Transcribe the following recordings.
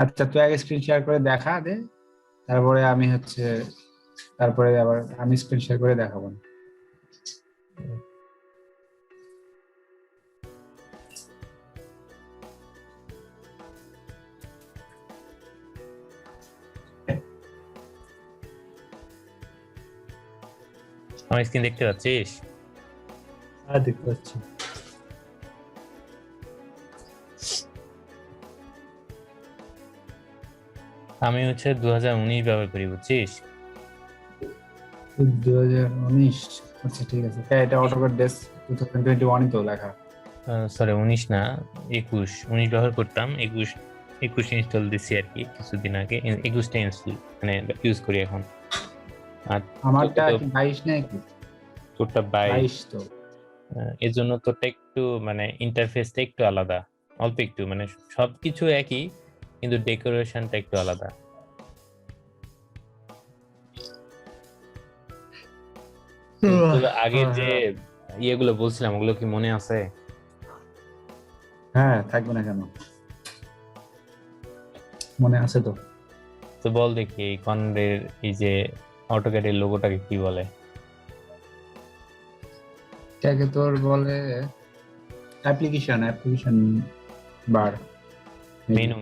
আচ্ছা, তুই আগে স্ক্রিন শেয়ার করে দেখা দে, তারপরে আমি তারপরে আবার আমি স্ক্রিন শেয়ার করে দেখাবো। আমার স্ক্রিন দেখতে পাচ্ছিস? হ্যাঁ, দেখতে পাচ্ছি। আমি 2019 ব্যবহার করি, বুঝছিস? 2019? আচ্ছা, ঠিক আছে। এটা অটোক্যাড ডেস্ক 2021 তো লেখা। সরি, 19 না, 19 ব্যবহার করতাম। 21 ইনস্টল দিচ্ছি আর কি কিছুদিন আগে। 21টা ইনস্টল মানে ইউজ করি এখন। আর আমারটা কি 22 নাকি? তোরটা 22 তো। এর জন্য তোরটা একটু মানে ইন্টারফেসটা একটু আলাদা, অল্প একটু, মানে সবকিছু একই কিন্তু ডেকোরেশনটা একটু আলাদা। আগের যে ইয়েগুলো বলছিলাম ওগুলো কি মনে আছে? হ্যাঁ, থাকবে না কেন, মনে আছে তো। তো বল দেখি এই কর্নারের এই যে অটোক্যাডের লোগোটাকে কি বলে? এটাকে তোর বলে application bar, menu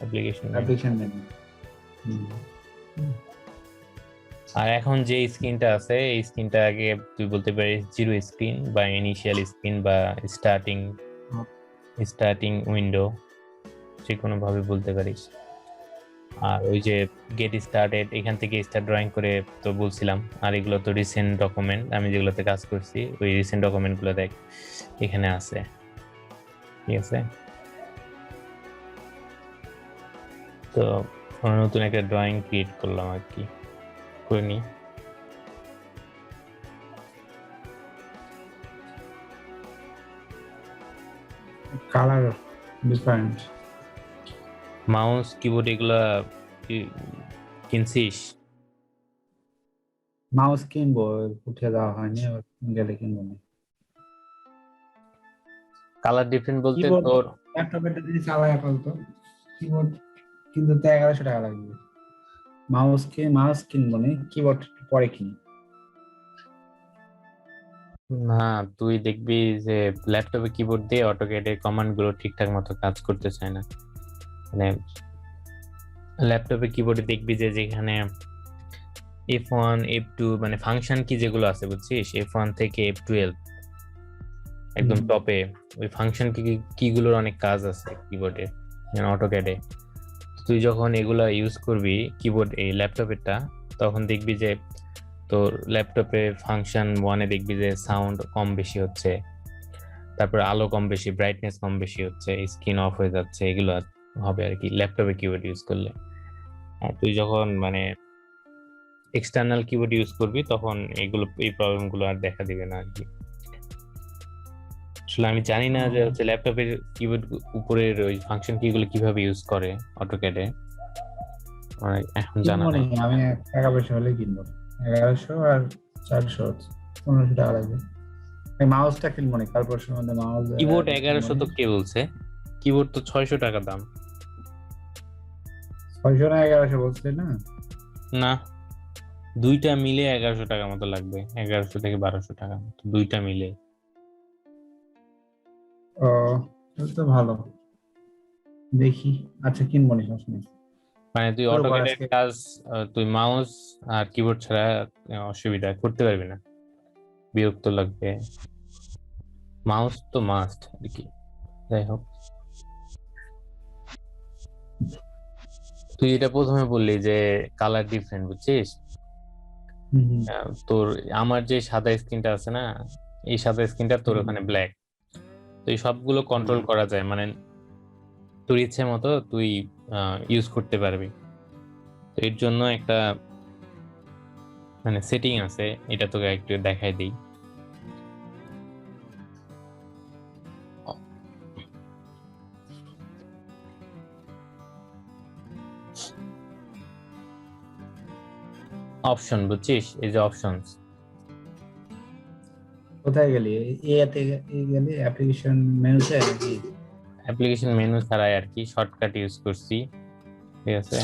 application menu. Application menu. আর এখন যে স্ক্রিনটা আছে এই স্ক্রিনটা আগে তুই বলতে পারিস জিরো স্ক্রিন বা ইনিশিয়াল স্ক্রিন বা স্টার্টিং স্টার্টিং উইন্ডো, যে কোনো ভাবে বলতে পারিস। আর ওই যে গেট স্টার্টেড, এখান থেকে স্টার্ট ড্রয়িং করে তো বলছিলাম। আর এগুলো তো রিসেন্ট ডকুমেন্ট, আমি যেগুলোতে কাজ করছি ওই রিসেন্ট ডকুমেন্ট গুলো দেখ এখানে আছে, ঠিক আছে? তো নতুন একটা ড্রয়িং ক্রিয়েট করলাম আর কি, করে নি। Colour different. মাউস কিবোর্ড এগুলা কিনছিস? মাউস কিনবো, উঠে দেওয়া হয়নি, আবার গেলে কিনবো না। কালার ডিফারেন্ট বলতে কিবোর্ড তোর ল্যাপটপের যদি চালাই আপাতত, কিবোর্ড কিন্তু তো 1100 টাকা লাগবে। মাউস কিনবো না, কিবোর্ড পরে কিনি। না, তুই দেখবি যে ল্যাপটপে কিবোর্ড দিয়ে অটোক্যাডের কমান্ড গুলো ঠিকঠাক মতো কাজ করতে চায় না। মানে ল্যাপটপে কিবোর্ডে দেখবি যে যেখানে F1 F2 মানে ফাংশন কি যেগুলো আছে বুঝছিস, F1 থেকে F12 একদম টপে ওই ফাংশন কি গুলোর অনেক কাজ আছে কিবোর্ডে, মানে অটোক্যাডে। তুই যখন এগুলা ইউজ করবি কিবোর্ড এই ল্যাপটপেরটা, তখন দেখবি যে তোর ল্যাপটপে ফাংশন ওয়ানে দেখবি যে সাউন্ড কম বেশি হচ্ছে, তারপর আলো কম বেশি, ব্রাইটনেস কম বেশি হচ্ছে, স্ক্রিন অফ হয়ে যাচ্ছে, এগুলো হবে আর কি ল্যাপটপে কিবোর্ড ইউজ করলে। আর তুই যখন মানে এক্সটার্নাল কিবোর্ড ইউজ করবি তখন এই প্রবলেম গুলো আর দেখা দিবে না আর কি। আসলে আমি জানি না যে ল্যাপটপের কিবোর্ড উপরের ওই ফাংশন কি গুলো কিভাবে ইউজ করে অটোক্যাডে, মানে এখন জানা নেই। আমি টাকা পয়সা হলে কিনবো। 1100 আর 400, 1500 টাকা লাগবে। মাউসটা কিনবো না, কাল পরশুর মধ্যে মাউস। কিবোর্ড 1100 তো কে বলছে? কিবোর্ড তো 600 টাকা দাম। 600 না 1100 বলছে না? না, দুইটা মিলে 1100 টাকা মতো লাগবে, 1100 থেকে 1200 টাকা মতো দুইটা মিলে। ও, তাহলে তো ভালো, দেখি। আচ্ছা, কিনবো না সবসময়। মানে তুই অটোক্যাডের কাজ তুই মাউস আর কিবোর্ড ছাড়া অসুবিধা করতে পারবি না, বিরক্ত লাগবে। মাউস তো মাস্ট আর কি। যাই হোক, তুই এটা প্রথমে বললি যে কালার ডিফারেন্ট, বুঝছিস? তোর আমার যে সাদা স্ক্রিনটা আছে না, এই সাদা স্ক্রিনটা তোর ওখানে ব্ল্যাক। তো এই সবগুলো কন্ট্রোল করা যায়, মানে তোর ইচ্ছে মতো তুই ইউজ করতে পারবি। তো এর জন্য একটা মানে সেটিং আছে, এটা তোকে একটু দেখাই দিই। অপশন, বুঝছিস? এই যে অপশনস, কোথায় গেলি? এতে গেলি অ্যাপ্লিকেশন মেনুতে নাকি? অ্যাপ্লিকেশন মেনু ছাড়াই আর কি শর্টকাট ইউজ করছি, ঠিক আছে।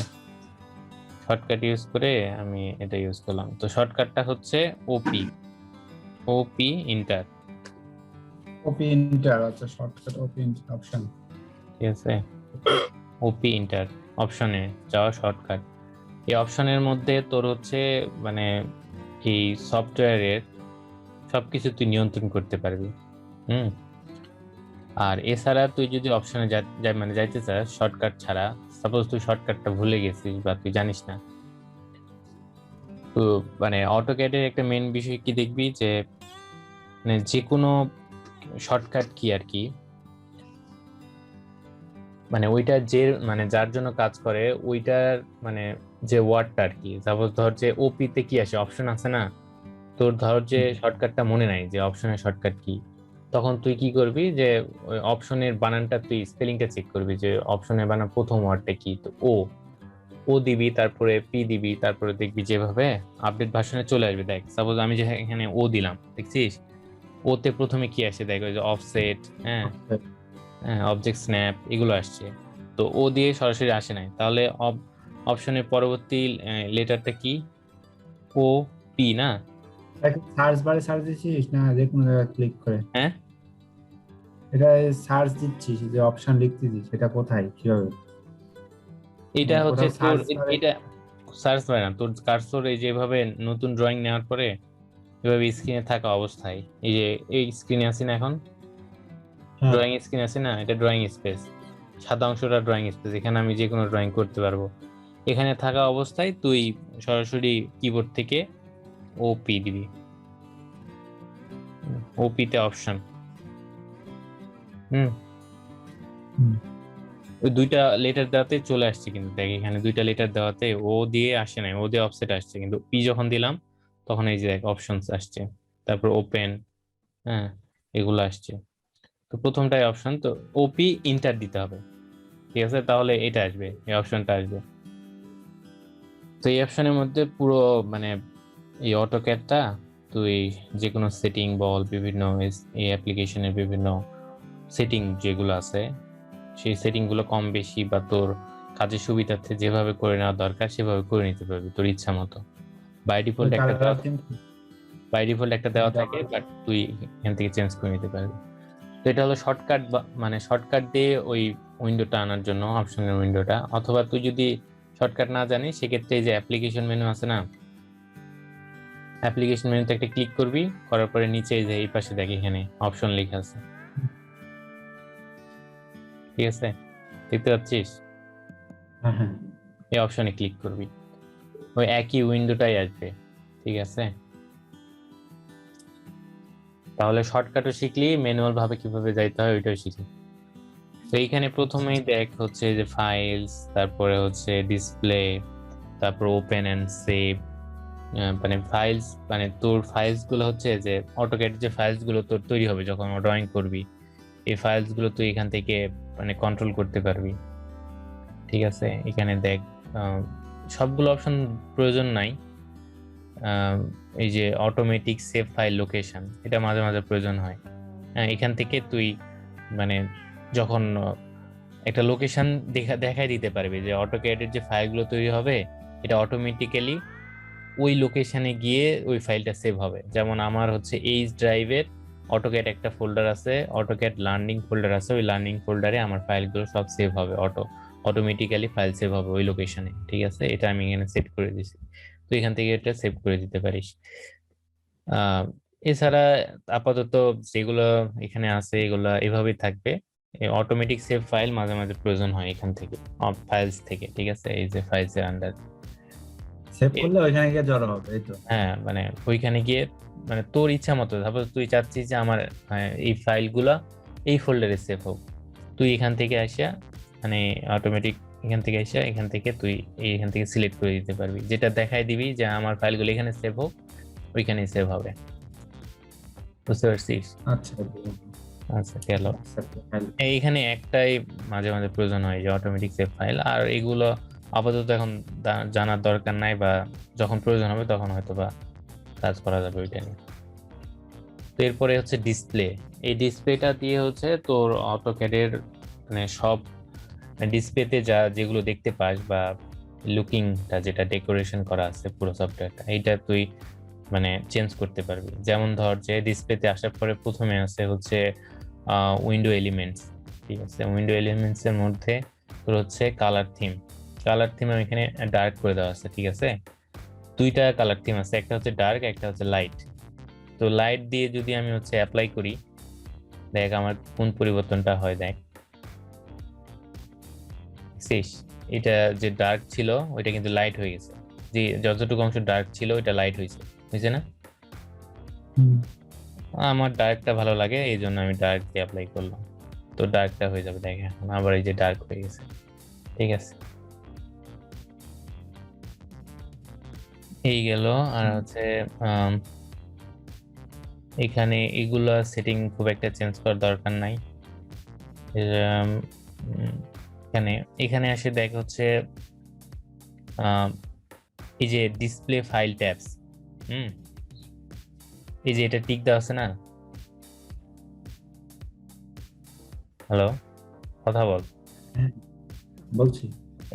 শর্টকাট ইউজ করে আমি এটা ইউজ করলাম। তো শর্টকাটটা হচ্ছে ওপি, ওপি ইন্টার, ওপি এন্টার, আচ্ছা শর্টকাট ওপি এন্টার অপশন। ঠিক আছে। ওপি ইন্টার অপশনে যাওয়া শর্টকাট। এই অপশনের মধ্যে তোর হচ্ছে মানে এই সফটওয়্যারের সবকিছু তুই নিয়ন্ত্রণ করতে পারবি। হুম। আর এছাড়া তুই যদি অপশনে মানে যাইতে চাস শর্টকাট ছাড়া, সাপোজ তুই শর্টকাটটা ভুলে গেছিস বা তুই জানিস না, তো মানে অটোক্যাডের একটা মেন বিষয় কি দেখবি যে মানে যে কোনো শর্টকাট কি আর কি, মানে ওইটা যে মানে যার জন্য কাজ করে ওইটার মানে যে ওয়ার্ডটা আর কি, সাপোজ ধর যে ওপি তে কি আসে, অপশন আছে না, তোর ধর যে শর্টকাটটা মনে নাই যে অপশনের শর্টকাট কি, তখন তুই কি করবি যে ওই অপশনের বানানটা তুই স্পেলিংটা চেক করবি যে অপশনের বানান প্রথম ওয়ার্ডটা কি, তো ও ও দিবি, তারপরে পি দিবি, তারপরে দেখবি যেভাবে আপডেট ভার্সনে চলে আসবে। দেখ সাপোজ আমি যে এখানে ও দিলাম, দেখছিস ওতে প্রথমে কি আসে, দেখ ওই যে অফসেট, হ্যাঁ হ্যাঁ, অবজেক্ট স্ন্যাপ এগুলো আসছে। তো ও দিয়ে সরাসরি আসে নাই, তাহলে অপশনের পরবর্তী লেটারটা কি, ও পি না? সার্চ বারে সার্চ দিচ্ছিস না যে কোনো জায়গায় ক্লিক করে? হ্যাঁ, এটা সার্চ দিচ্ছিস যে অপশন লিখতেছিস, সেটা কোথায় কিভাবে? এটা হচ্ছে কোথাও তোর সার্চ বারে? এটা সার্চ বারে না, তোর কার্সর এই যেভাবে নতুন ড্রয়িং নেওয়ার পরে এভাবে স্ক্রিনে থাকা অবস্থায়, এই যে এই স্ক্রিনে আছি না এখন, হ্যাঁ ড্রয়িং স্ক্রিন আছে না, এটা ড্রয়িং স্পেস, সাদা অংশটা ড্রয়িং স্পেস, এখানে আমি যে কোনো ড্রয়িং করতে পারবো। এখানে থাকা অবস্থায় তুই সরাসরি কিবোর্ড থেকে ওপি দিবি, ওপি তে অপশন। হুম। হুম। ওই দুইটা লেটার দেওয়াতে চলে আসছে, কিন্তু দেখ এখানে দুইটা লেটার দেওয়াতে ও দিয়ে আসে নাই, ও দিয়ে অফসেট আসছে, কিন্তু পি যখন দিলাম তখন এই যে দেখ অপশনস আসছে, তারপর ওপেন, হ্যাঁ এগুলো আসছে। তো প্রথমটাই অপশন, তো ওপি ইন্টার দিতে হবে, ঠিক আছে, তাহলে এটা আসবে, এই অপশনটা আসবে। তো এই অপশনের মধ্যে পুরো মানে এই অটোক্যাডটা তুই যে কোনো সেটিং বল, বিভিন্ন এই অ্যাপ্লিকেশনের বিভিন্ন সেটিং যেগুলো আছে সেই সেটিং গুলো কম বেশি বা তোর কাজের সুবিধার্থে যেভাবে করে নেওয়া দরকার সেভাবে করে নিতে পারবি তোর ইচ্ছা মতো। বাই ডিফল্ট একটা দেওয়া, কালার থিম। বাই ডিফল্ট একটা দেওয়া থাকে, বাট তুই এখান থেকে চেঞ্জ করে নিতে পারবি। তো এটা হলো শর্টকাট, মানে শর্টকাট দিয়ে ওই উইন্ডোটা আনার জন্য, অপশনের উইন্ডোটা। অথবা তুই যদি শর্টকাট না জানিস সেক্ষেত্রে এই যে অ্যাপ্লিকেশন মেনু আছে না, অ্যাপ্লিকেশন মেনুতে একটা ক্লিক করবি, করার পরে নিচে এই যে এই পাশে দেখ এখানে অপশন লেখা আছে, ঠিক আছে, দেখতে পাচ্ছিস? হ্যাঁ হ্যাঁ। এই অপশনে ক্লিক করবি, ওই একই উইন্ডোটাই আসবে, ঠিক আছে। তাহলে শর্টকাটও শিখলি, ম্যানুয়াল ভাবে কিভাবে যাইতে হয় ওইটাও শিখলি। তো এইখানে প্রথমেই দেখ হচ্ছে যে ফাইলস, তারপরে হচ্ছে ডিসপ্লে, তারপর ওপেন এন্ড সেভ। মানে ফাইলস মানে তোর ফাইলস গুলো হচ্ছে যে অটোক্যাড যে ফাইলস গুলো তোর তৈরি হবে যখন ড্রয়িং করবি, এই ফাইলস গুলো তুই এখান থেকে মানে কন্ট্রোল করতে পারবি, ঠিক আছে। এখানে দেখ সবগুলো অপশন প্রয়োজন নাই। এই যে অটোমেটিক সেভ ফাইল লোকেশন, এটা মাঝে মাঝে প্রয়োজন হয়। এখান থেকে তুই মানে যখন একটা লোকেশন দেখাই দিতে পারবি যে অটোক্যাডের যে ফাইলগুলো তৈরি হবে এটা অটোমেটিক্যালি ওই লোকেশনে গিয়ে ওই ফাইলটা সেভ হবে। যেমন আমার হচ্ছে এইচ ড্রাইভের অটোক্যাড একটা ফোল্ডার আছে, অটোক্যাড লার্নিং ফোল্ডার আছে, ওই লার্নিং ফোল্ডারে আমার ফাইলগুলো সব সেভ হবে, অটোমেটিক্যালি ফাইল সেভ হবে ওই লোকেশনে, ঠিক আছে। এটা আমি এখানে সেট করে দিয়েছি, তো এখান থেকে এটা সেভ করে দিতে পারিস। এছাড়া আপাতত যেগুলো এখানে আছে এগুলো এভাবেই থাকবে। অটোমেটিক সেভ ফাইল মাঝে মাঝে প্রয়োজন হয় এখান থেকে, ফাইলস থেকে, ঠিক আছে, এই যে ফাইলস এর আন্ডার সেভ করলে ওইখানে গিয়ে জড়ো হবে, এই তো? হ্যাঁ, মানে ওইখানে গিয়ে মানে তোর ইচ্ছা মতো, সাপোজ তুই চাচ্ছিস যে আমার এই ফাইলগুলা এই ফোল্ডারে সেভ হোক, তুই এখান থেকে আসিয়া মানে অটোমেটিক এখান থেকে তুই এখান থেকে সিলেক্ট করে দিতে পারবি, যেটা দেখাই দিবি যে আমার ফাইলগুলো এখানে সেভ হোক, ওইখানে সেভ হবে। বুঝতে পারছিস? আচ্ছা আচ্ছা গেল। এইখানে একটাই মাঝে মাঝে প্রয়োজন হয় যে অটোমেটিক সেভ ফাইল, আর এগুলো আপাতত এখন জানার দরকার নাই, বা যখন প্রয়োজন হবে তখন হয়তো বা কাজ করা যাবে ওইটা নিয়ে। তো এরপরে হচ্ছে ডিসপ্লে। এই ডিসপ্লেটা দিয়ে হচ্ছে তোর অটোক্যাডের মানে সব ডিসপ্লেতে যেগুলো দেখতে পাস বা লুকিংটা যেটা ডেকোরেশন করা আছে পুরো সফটওয়্যারটা, এইটা তুই মানে চেঞ্জ করতে পারবি। যেমন ধর যে ডিসপ্লেতে আসার পরে প্রথমে আছে হচ্ছে উইন্ডো এলিমেন্টস, ঠিক আছে? উইন্ডো এলিমেন্টস এর মধ্যে তোর হচ্ছে কালার থিম। কালার থিম আমি এখানে ডার্ক করে দেওয়া আছে, ঠিক আছে? দুইটা কালার থিম আছে, একটা হচ্ছে ডার্ক, একটা হচ্ছে লাইট। তো লাইট দিয়ে যদি আমি হচ্ছে অ্যাপ্লাই করি, দেখ আমার কোন পরিবর্তনটা হয়। দেখ শেষ, এটা যে ডার্ক ছিল ওইটা কিন্তু লাইট হয়ে গেছে, যে যতটুকু অংশ ডার্ক ছিল ওইটা লাইট হয়েছে, বুঝছে না? আমার ডার্কটা ভালো লাগে, এই জন্য আমি ডার্ক দিয়ে অ্যাপ্লাই করলাম। তো ডার্কটা হয়ে যাবে, দেখ এখন আবার এই যে ডার্ক হয়ে গেছে, ঠিক আছে? এই গেল। আর হচ্ছে এখানে এগুলা সেটিং খুব একটা চেঞ্জ করার দরকার নাই। এখানে এখানে আসে দেখ হচ্ছে এই যে ডিসপ্লে ফাইল ট্যাবস, এই যে এটা টিক দেওয়া আছে না? হ্যালো, কথা বল। বলছি।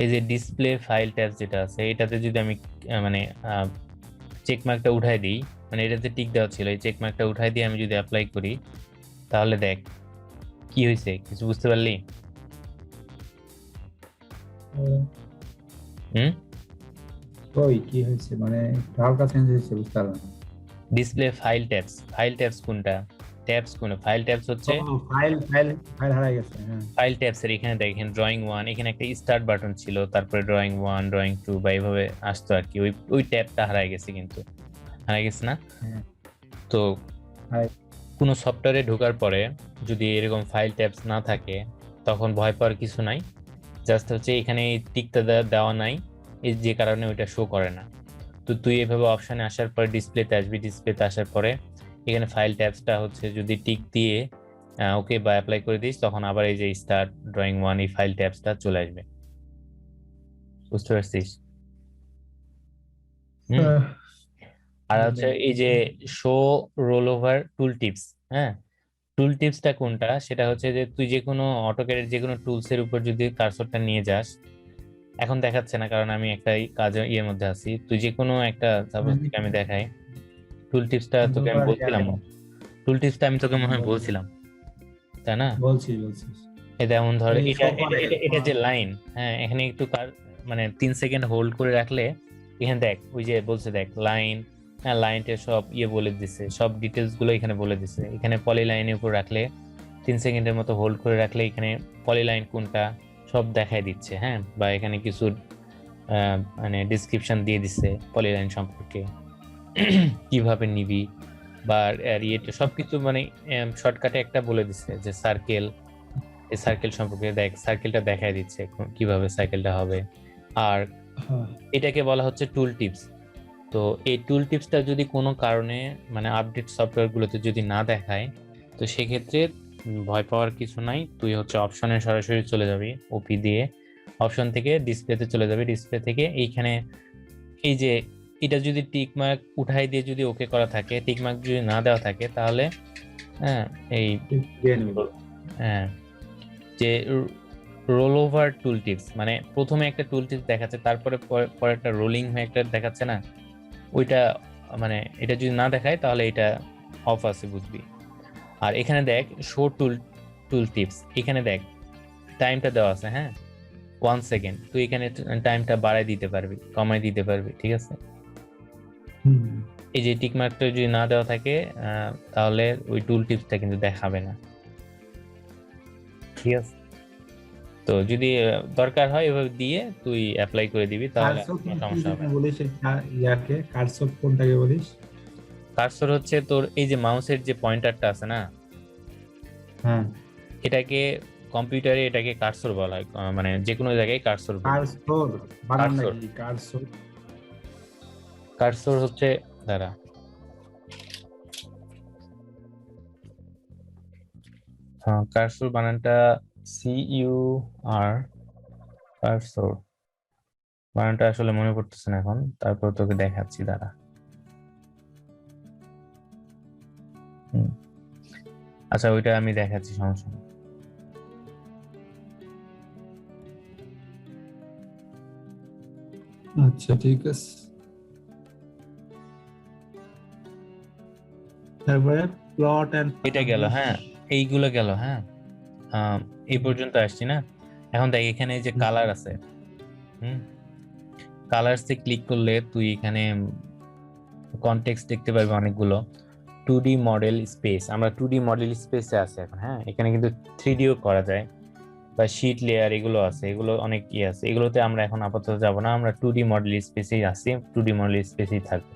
এই যে ডিসপ্লে ফাইল ট্যাবস যেটা আছে, এটাতে যদি আমি মানে চেক মার্কটা উঠাই দিই, মানে এটাতে টিক দেওয়া ছিল, এই চেক মার্কটা উঠাই দিয়ে আমি যদি অ্যাপ্লাই করি, তাহলে দেখ কি হয়েছে, কিছু বুঝতে পারলি? ওই কি হয়েছে মানে হালকা চেঞ্জ হয়েছে, বুঝতে পারলাম না। Display file tabs, file tabs কোনটা, ট্যাবস কোন? ফাইল ট্যাবস হচ্ছে ফাইল ফাইল ফাইল হারিয়ে গেছে, হ্যাঁ। ফাইল ট্যাবস এর এখানে দেখেন ড্রয়িং 1, এখানে একটা স্টার্ট বাটন ছিল, তারপরে ড্রয়িং 1, ড্রয়িং 2 বা এইভাবে আসতো আর কি। ওই ওই ট্যাবটা হারিয়ে গেছে, কিন্তু হারিয়ে গেছে না? তো কোনো সফটওয়্যারে ঢোকার পরে যদি এরকম ফাইল ট্যাবস না থাকে, তখন ভয় পাওয়ার কিছু নাই। জাস্ট হচ্ছে এখানে টিকটা দেওয়া নাই, এই যে কারণে ওইটা শো করে না। তো তুই এভাবে অপশনে আসার পরে ডিসপ্লেতে আসবি, ডিসপ্লেতে আসার পরে এখানে ফাইল ট্যাবসটা হচ্ছে যদি টিক দিয়ে ওকে বা অ্যাপ্লাই করে দিস, তখন আবার এই যে স্টার্ট ড্রয়িং 1 এই ফাইল ট্যাবসটা চলে আসবে। বুঝতে পারছিস? আর হচ্ছে এই যে শো রোল ওভার টুল টিপস, হ্যাঁ, টুল টিপসটা কোনটা? সেটা হচ্ছে যে তুই যে কোনো অটোক্যাডের যে কোনো টুলস এর উপর যদি কার্সরটা নিয়ে যাস, এখন দেখাচ্ছে না কারণ আমি একটা কাজের ইয়ের মধ্যে আছি। তুই যে কোনো একটা, সাপোজ আমি দেখাই টুল টিপসটা তোকে আমি বলছিলাম, টুল টিপসটা আমি তোকে মনে হয় বলছিলাম, তাই না? বলছিস। এটা এমন ধর, এটা এটা যে লাইন, হ্যাঁ, এখানে একটু মানে 3 সেকেন্ড হোল্ড করে রাখলে এখানে দেখ ওই যে বলছে দেখ লাইন, হ্যাঁ, লাইনটা সব ইয়ে বলে দিছে, সব ডিটেলস গুলো এখানে বলে দিছে। এখানে পলি লাইনের উপর রাখলে 3 সেকেন্ডের মতো হোল্ড করে রাখলে এখানে পলি লাইন কোনটা সব দেখাই দিচ্ছে, হ্যাঁ। বা এখানে কিছু মানে ডিসক্রিপশন দিয়ে দিছে পলি লাইন সম্পর্কে, কিভাবে নিবি বা ইয়েটা সবকিছু মানে শর্টকাটে একটা বলে দিচ্ছে যে সার্কেল, এই সার্কেল সম্পর্কে দেখ, সার্কেলটা দেখাই দিচ্ছে কিভাবে সার্কেলটা হবে। আর এটাকে বলা হচ্ছে টুল টিপস। তো এই টুল টিপসটা যদি কোনো কারণে মানে আপডেট সফটওয়্যার গুলোতে যদি না দেখায়, তো সেক্ষেত্রে ভয় পাওয়ার কিছু নাই। তুই হচ্ছে অপশনে সরাসরি চলে যাবি, ওপি দিয়ে অপশন থেকে ডিসপ্লেতে চলে যাবি, ডিসপ্লে থেকে এইখানে এই যে এটা যদি টিক মার্ক উঠাই দিয়ে যদি ওকে করা থাকে, টিক মার্ক যদি না দেওয়া থাকে, তাহলে হ্যাঁ এই হ্যাঁ যে রোল ওভার টুল টিপস, মানে প্রথমে একটা টুল টিপস দেখাচ্ছে, তারপরে পরে একটা রোলিং হয়ে একটা দেখাচ্ছে না, ওইটা মানে এটা যদি না দেখায় তাহলে এটা অফ আছে, বুঝবি। আর এখানে দেখ শো টুল টিপস, এখানে দেখ টাইমটা দেওয়া আছে, হ্যাঁ, 1 সেকেন্ড। তুই এখানে টাইমটা বাড়াই দিতে পারবি, কমাই দিতে পারবি, ঠিক আছে? এই যে টিক মার্কটা যদি না দেওয়া থাকে তাহলে ওই টুল টিপসটা কিন্তু দেখাবে না, ঠিক আছে? তো যদি দরকার হয় এভাবে দিয়ে তুই অ্যাপ্লাই করে দিবি, তাহলে সমস্যা হবে না। বলিস ইয়াকে কার্সর কোনটাকে বলিস? কার্সর হচ্ছে তোর এই যে মাউসের যে পয়েন্টারটা আছে না, হ্যাঁ, এটাকে কম্পিউটারে এটাকে কার্সর বলা হয়, মানে যে কোনো জায়গায় কার্সর বলে। কার্সর বানান নাকি কার্সর? কার্সর হচ্ছে দাঁড়া, হ্যাঁ, কার্সর বানানটা CUR, কার্সর বানানটা আসলে মনে পড়তেছে না এখন, তারপর তোকে দেখাচ্ছি, দাঁড়া। আচ্ছা ওইটা আমি দেখাচ্ছি, সমস্যা নেই। আচ্ছা ঠিক আছে, তারপরে প্লট এন্ড এটা গেল, হ্যাঁ এইগুলো গেল, হ্যাঁ এই পর্যন্ত আসছি না। এখন দেখ এখানে যে কালার আছে, কালারসে ক্লিক করলে তুই এখানে কনটেক্সট দেখতে পারবি অনেকগুলো। 2D মডেল স্পেস, আমরা 2D মডেল স্পেসে আছে এখন। হ্যাঁ এখানে কিন্তু 3Dও করা যায়, বা শীট লেয়ার এগুলো আছে, এগুলো অনেক আছে। এগুলোতে আমরা এখন আপাতত যাব না, আমরা 2D মডেল স্পেসেই আছি, 2D মডেল স্পেসেই থাকবো।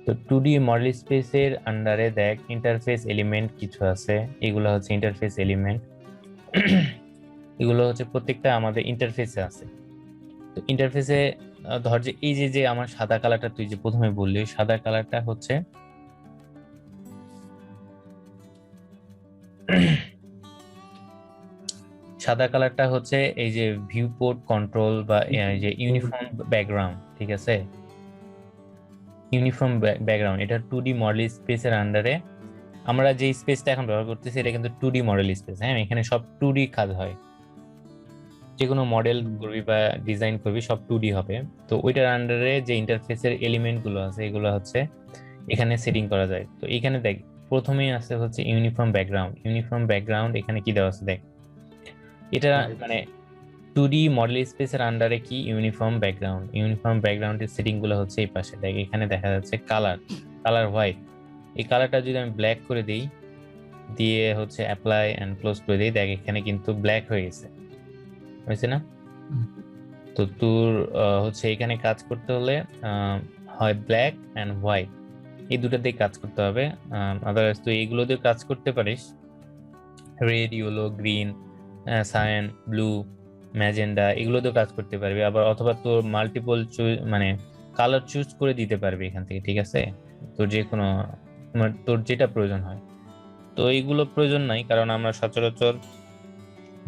তো 2D মডেল স্পেসের আন্ডারে দেখ ইন্টারফেস এলিমেন্ট কিছু আছে, এগুলো হচ্ছে ইন্টারফেস এলিমেন্ট। এগুলো হচ্ছে প্রত্যেকটা আমাদের ইন্টারফেসে আছে। তো ইন্টারফেসে ধর যে এই যে আমার সাদা কালারটা তুই যে প্রথমে বললি, সাদা কালারটা হচ্ছে সাদা কালারটা হচ্ছে এই যে ভিউ পোর্ট কন্ট্রোল বা এই যে ইউনিফর্ম ব্যাকগ্রাউন্ড, ঠিক আছে? ইউনিফর্ম ব্যাকগ্রাউন্ড এটা 2D মডেল স্পেসের আন্ডারে। আমরা যে স্পেসটা এখন ব্যবহার করতেছি এটা কিন্তু 2D মডেল স্পেস। হ্যাঁ এখানে সব 2D কাজ হয়, যে কোনো মডেল করবি বা ডিজাইন করবি সব 2D হবে। তো ওইটার আন্ডারে যে ইন্টারফেসের এলিমেন্ট গুলো আছে এগুলো হচ্ছে এখানে সেটিং করা যায়। তো এখানে দেখ প্রথমেই আছে হচ্ছে ইউনিফর্ম ব্যাকগ্রাউন্ড। ইউনিফর্ম ব্যাকগ্রাউন্ড এখানে কি দেওয়া আছে দেখ, এটা মানে 2D মডেল স্পেসের আন্ডারে কি ইউনিফর্ম ব্যাকগ্রাউন্ড। ইউনিফর্ম ব্যাকগ্রাউন্ডের সেটিং গুলো হচ্ছে এই পাশে দেখ, এখানে দেখা যাচ্ছে কালার হোয়াইট। এই কালারটা যদি আমি ব্ল্যাক করে দিই, দিয়ে হচ্ছে অ্যাপ্লাই এন্ড ক্লোজ করে দিই, দেখ এখানে কিন্তু ব্ল্যাক হয়ে গেছে, হয়েছে না? তো তোর হচ্ছে এখানে কাজ করতে হলে হয় ব্ল্যাক এন্ড হোয়াইট, এই দুটাতেই কাজ করতে হবে। আদারওয়াইজ তুই এগুলো দিয়ে কাজ করতে পারিস, red, yellow, green, cyan, blue, magenta, এগুলো দিয়েও কাজ করতে পারবি। আবার অথবা তোর মাল্টিপল মানে কালার চুজ করে দিতে পারবি এখান থেকে, ঠিক আছে? তোর যে কোনো তোর যেটা প্রয়োজন হয়। তো এইগুলো প্রয়োজন নাই, কারণ আমরা সচরাচর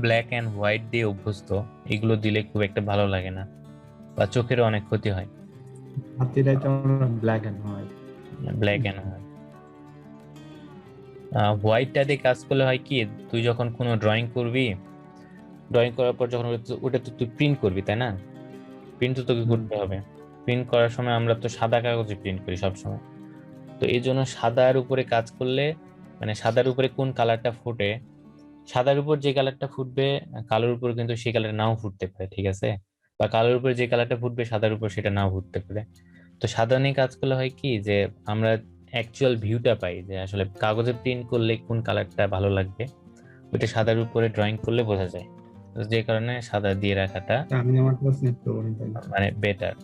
ব্ল্যাক এন্ড হোয়াইট দিয়ে অভ্যস্ত, এগুলো দিলে খুব একটা ভালো লাগে না বা চোখেরও অনেক ক্ষতি হয়। হাতিরাই তো আমরা black and white. Black and white, হোয়াইটটা দিয়ে কাজ করলে হয় কি, তুই যখন কোনো ড্রয়িং করবি, ড্রয়িং করার পর যখন ওটা তো তুই প্রিন্ট করবি, তাই না? প্রিন্ট তো তোকে করতে হবে। প্রিন্ট করার সময় আমরা তো সাদা কাগজে প্রিন্ট করি সবসময়। তো এই জন্য সাদার উপরে কাজ করলে, মানে সাদার উপরে কোন কালারটা ফুটে, সাদার উপর যে কালারটা ফুটবে কালোর উপর কিন্তু সেই কালার নাও ফুটতে পারে, ঠিক আছে? বা কালোর উপর যে কালারটা ফুটবে সাদার উপর সেটা নাও ফুটতে পারে। তো সাদা নিয়ে কাজ করলে হয় কি, যে আমরা অ্যাকচুয়াল ভিউটা পাই, যে আসলে কাগজে প্রিন্ট করলে কোন কালারটা ভালো লাগবে, ওইটা সাদার উপরে ড্রয়িং করলে বোঝা যায়। তো যে কারণে সাদা দিয়ে রাখাটা আমি আমার ক্লাস নেট করবো না তাই। মানে বেটার,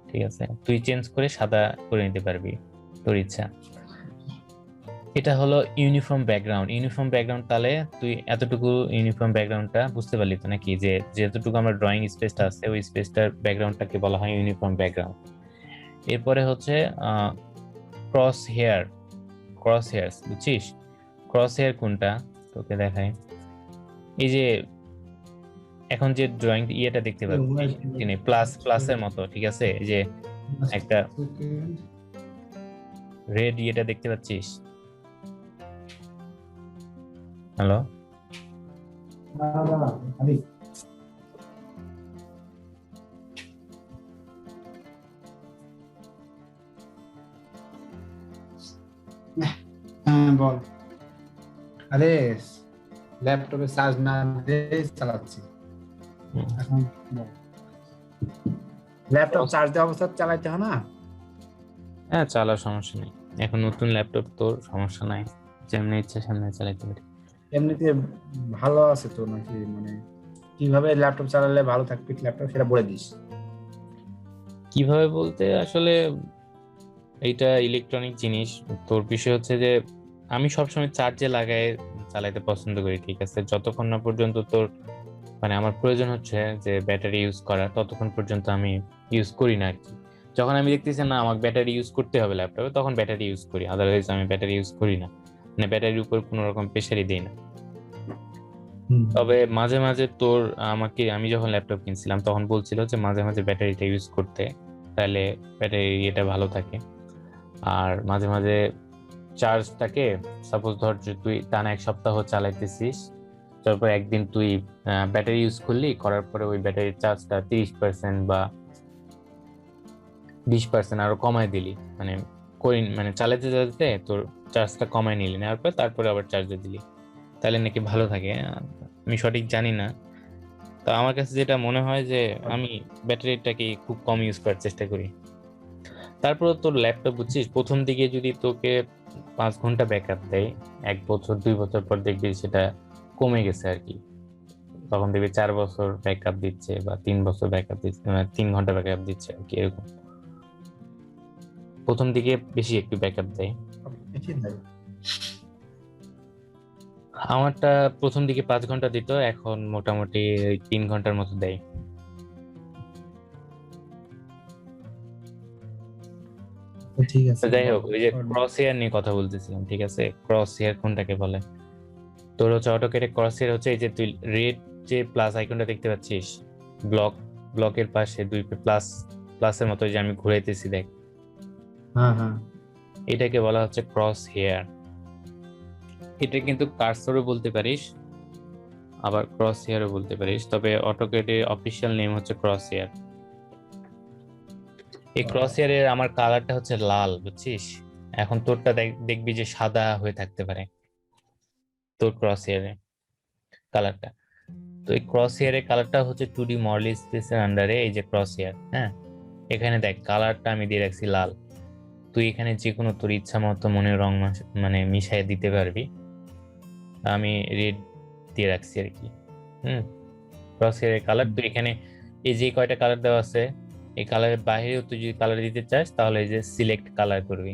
ঠিক আছে? তুই চেঞ্জ করে সাদা করে নিতে পারবি তোর ইচ্ছা। এটা হলো ইউনিফর্ম ব্যাকগ্রাউন্ড। ইউনিফর্ম ব্যাকগ্রাউন্ড, তাহলে তুই এতটুকু ইউনিফর্ম ব্যাকগ্রাউন্ডটা বুঝতে পারলি তো নাকি, যে যেতটুকু আমরা ড্রয়িং স্পেসটা আছে ওই স্পেসটার ব্যাকগ্রাউন্ডটাকে বলা হয় ইউনিফর্ম ব্যাকগ্রাউন্ড। এরপরে হচ্ছে ক্রস হেয়ার। ক্রস হেয়ার বুঝছিস? ক্রস হেয়ার কোনটা তোকে দেখাই, এই যে এখন যে ড্রয়িং ইয়েটা দেখতে পাচ্ছি প্লাসের মতো, ঠিক আছে? এই যে একটা রেড ইয়েটা দেখতে পাচ্ছিস? হ্যালো, হ্যাঁ বল। আরে ল্যাপটপে চার্জ না দিয়ে চালাচ্ছি এখন। ল্যাপটপ চার্জ দেওয়া অবস্থা চালাইতে হয় না? হ্যাঁ চালার সমস্যা নেই, এখন নতুন ল্যাপটপ, তোর সমস্যা নাই, যেমনি ইচ্ছা সামনে চালাইতে পারি। এমনিতে ভালো আছে তো নাকি, মানে কিভাবে ল্যাপটপ চালালে ভালো থাকবে ল্যাপটপ সেটা বলে দিস। কিভাবে বলতে, আসলে এইটা ইলেকট্রনিক জিনিস। তোর বিষয় হচ্ছে যে আমি সবসময় চার্জে লাগাই চালাইতে পছন্দ করি, ঠিক আছে? যতক্ষণ না পর্যন্ত তোর মানে আমার প্রয়োজন হচ্ছে যে ব্যাটারি ইউজ করা, ততক্ষণ পর্যন্ত আমি ইউজ করি না আর কি। যখন আমি দেখতেছি না আমাকে ব্যাটারি ইউজ করতে হবে ল্যাপটপে, তখন ব্যাটারি ইউজ করি, আদারওয়াইজ আমি ব্যাটারি ইউজ করি না, মানে ব্যাটারির উপর কোনো রকম প্রেশারই দিই না। তবে মাঝে মাঝে তোর আমি যখন ল্যাপটপ কিনছিলাম তখন বলছিল যে মাঝে মাঝে ব্যাটারিটা ইউজ করতে, তাহলে ব্যাটারি এটা ভালো থাকে। আর মাঝে মাঝে চার্জটাকে, সাপোজ ধর যে তুই টানা 1 সপ্তাহ চালাইতেছিস, তারপর একদিন তুই ব্যাটারি ইউজ করলি, করার পরে ওই ব্যাটারির চার্জটা 30% বা 20% আরো কমায় দিলি, মানে চালাতে চালাতে তোর চার্জটা কমায় নিলি, নেওয়ার পর তারপরে আবার চার্জে দিলি, তাহলে নাকি ভালো থাকে। আমি সঠিক জানি না, তো আমার কাছে যেটা মনে হয় যে আমি ব্যাটারিটাকে খুব কম ইউজ করার চেষ্টা করি। তারপর তোর ল্যাপটপ বুঝছিস, প্রথম দিকে যদি তোকে 5 ঘন্টা ব্যাকআপ দেয়, 1 বছর 2 বছর পর দেখবি সেটা কমে গেছে আর কি। তখন দেখবি 4 বছর ব্যাকআপ দিচ্ছে বা 3 বছর ব্যাকআপ দিচ্ছে, 3 ঘন্টা ব্যাকআপ দিচ্ছে আর কি, এরকম। প্রথম দিকে বেশি একটু ব্যাকআপ দেয়। বেশি দেয়। আমারটা প্রথম দিকে 5 ঘন্টা দিত, এখন মোটামুটি 3 ঘন্টার মতো দেয়। তো ঠিক আছে, তো যাই হোক, ওই যে ক্রস হেয়ার নিয়ে কথা বলতেছিলাম, ঠিক আছে? ক্রস হেয়ার কোনটাকে বলে? তোর হচ্ছে অটোকেটে ক্রস হেয়ার হচ্ছে এই যে তুই রেড যে প্লাস আইকনটা দেখতে পাচ্ছিস, ব্লকের পাশে দুই প্লাস, প্লাসের মতো যে আমি ঘুরাইতেছি দেখ, হ্যাঁ হ্যাঁ, এটাকে বলা হচ্ছে ক্রস হেয়ার। এটা কিন্তু কার্সরও বলতে পারিস, আবার ক্রস হেয়ারও বলতে পারিস, তবে অটোকেটের অফিসিয়াল নেম হচ্ছে ক্রস হেয়ার। এই ক্রস হেয়ারের আমার কালারটা হচ্ছে লাল, বুঝছিস? এখন তোরটা দেখবি যে সাদা হয়ে থাকতে পারে, তোর ক্রস হেয়ারের কালারটা। তো এই ক্রস হেয়ারের কালারটা হচ্ছে 2D মডেল স্পেসের আন্ডারে এই যে ক্রস হেয়ার, হ্যাঁ, এখানে দেখ কালারটা আমি দিয়ে রাখছি লাল। তুই এখানে যে কোনো তোর ইচ্ছা মতো মনে রং মিশাই দিতে পারবি, আমি রেড দিয়ে রাখছি আর কি। ক্রস হেয়ারের কালার তুই এখানে এই যে কয়টা কালার দেওয়া আছে, এই কালারের বাইরেও তুই যদি কালার দিতে চাস তাহলে এই যে সিলেক্ট কালার করবি,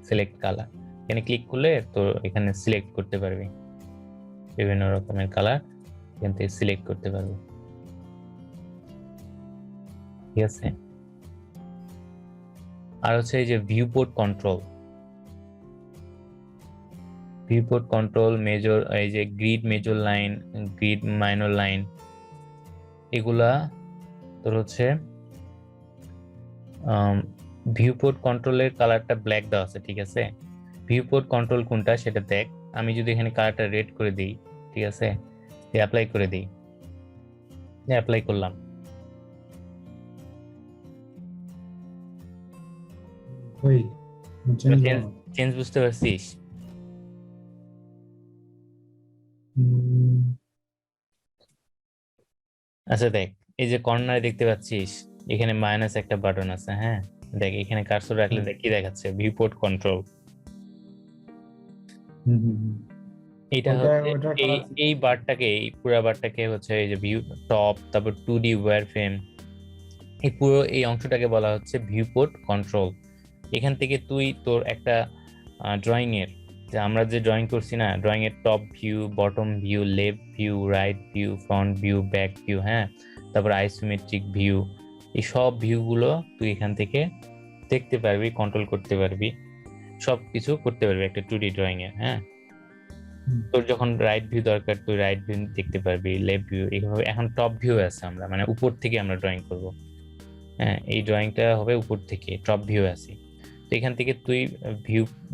সিলেক্ট কালার এখানে ক্লিক করলে তো এখানে সিলেক্ট করতে পারবি বিভিন্ন রকমের কালার, এখান থেকে সিলেক্ট করতে পারবি, ঠিক আছে? আর হচ্ছে এই যে ভিউপোর্ট কন্ট্রোল মেজর, এই যে grid major line, grid minor line, এগুলা তোর হচ্ছে ভিউপোর্ট কন্ট্রোলের কালারটা ব্ল্যাক দেওয়া আছে, ঠিক আছে? ভিউপোর্ট কন্ট্রোল কোনটা সেটা দেখ। আমি যদি এখানে কালারটা রেড করে দিই, ঠিক আছে, অ্যাপ্লাই করে দিই, অ্যাপ্লাই করলাম, ওই চেঞ্জ বুঝতে পারছিস? আচ্ছা দেখ, এই যে কর্নারে দেখতে পাচ্ছিস এখানে মাইনাস একটা বাটন আছে, হ্যাঁ, দেখ এখানে কার্সর রাখলে দেখ কি দেখাচ্ছে, ভিউপোর্ট কন্ট্রোল। এটা হচ্ছে এই বারটাকে, এই পুরো বারটাকে হচ্ছে এই যে ভিউ টপ, তারপর 2D ওয়্যার ফ্রেম, এই পুরো এই অংশটাকে বলা হচ্ছে ভিউপোর্ট কন্ট্রোল। এখান থেকে তুই তোর একটা ড্রয়িং এর, যে আমরা যে ড্রয়িং করছি না, ড্রয়িং এর top view, bottom view, left view, right view, front view, back view, হ্যাঁ, তারপর আইসোমেট্রিক ভিউ, এই সব ভিউগুলো তুই এখান থেকে দেখতে পারবি, কন্ট্রোল করতে পারবি, সব কিছু করতে পারবি একটা 2D ড্রয়িং এ, হ্যাঁ। তোর যখন রাইট ভিউ দরকার তুই রাইট ভিউ দেখতে পারবি, লেফট ভিউ, এইভাবে। এখন টপ ভিউ আছে, আমরা মানে উপর থেকে আমরা ড্রয়িং করব, হ্যাঁ, এই ড্রয়িংটা হবে উপর থেকে, টপ ভিউ আছে। তো এখান থেকে তুই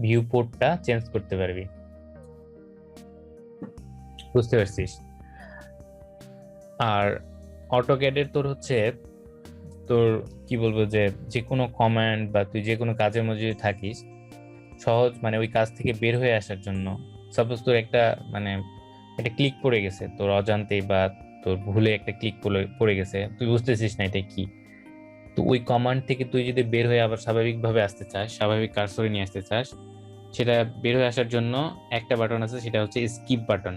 ভিউ পোর্টটা চেঞ্জ করতে পারবি, বুঝতে পারছিস? আর অটোক্যাডের তোর হচ্ছে তোর কি বলবো, যে কোনো কমান্ড বা তুই যে কোনো কাজের মধ্যে যদি থাকিস, সহজ মানে ওই কাজ থেকে বের হয়ে আসার জন্য, সাপোজ তোর একটা ক্লিক পড়ে গেছে তোর অজান্তে বা তোর ভুলে একটা ক্লিক পড়ে গেছে, তুই বুঝতেছিস না এটা কি, তো ওই কমান্ড থেকে তুই যদি বের হয়ে আবার স্বাভাবিকভাবে আসতে চাস, স্বাভাবিক কার্সরে নিয়ে আসতে চাস, সেটা বের হয়ে আসার জন্য একটা বাটন আছে, সেটা হচ্ছে স্কিপ বাটন।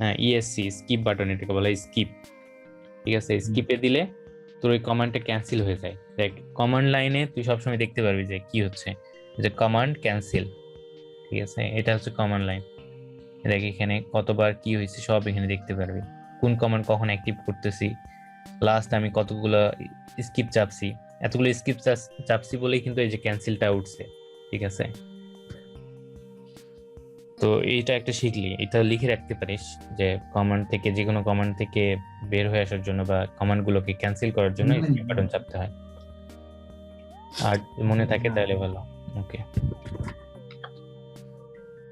হ্যাঁ, ইএসসি, স্কিপ বাটন, এটাকে বলা হয় স্কিপ, ঠিক আছে? স্কিপে দিলে তোর ওই কমান্ডটা ক্যান্সেল হয়ে যায়। দেখ কমান্ড লাইনে তুই সবসময় দেখতে পারবি যে কি হচ্ছে, যে কমান্ড ক্যান্সেল, ঠিক আছে? এটা হচ্ছে কমান্ড লাইন। দেখ এখানে কতবার কি হয়েছে সব এখানে দেখতে পারবি, কোন কমান্ড কখন অ্যাক্টিভ করতেছি, লাস্ট আমি কতগুলো স্কিপ চাপছি, এতগুলো স্কিপ চাপছি বলেই কিন্তু এই যে ক্যান্সেলটা উঠছে, ঠিক আছে? তো এইটা একটা শিখলি, এটা লিখে রাখতে পারিস যে কমান্ড থেকে, যে কোনো কমান্ড থেকে বের হয়ে আসার জন্য বা কমান্ড গুলোকে ক্যান্সেল করার জন্য স্কিপ বাটন চাপতে হয়। আর মনে থাকে তাহলে ভালো। ওকে,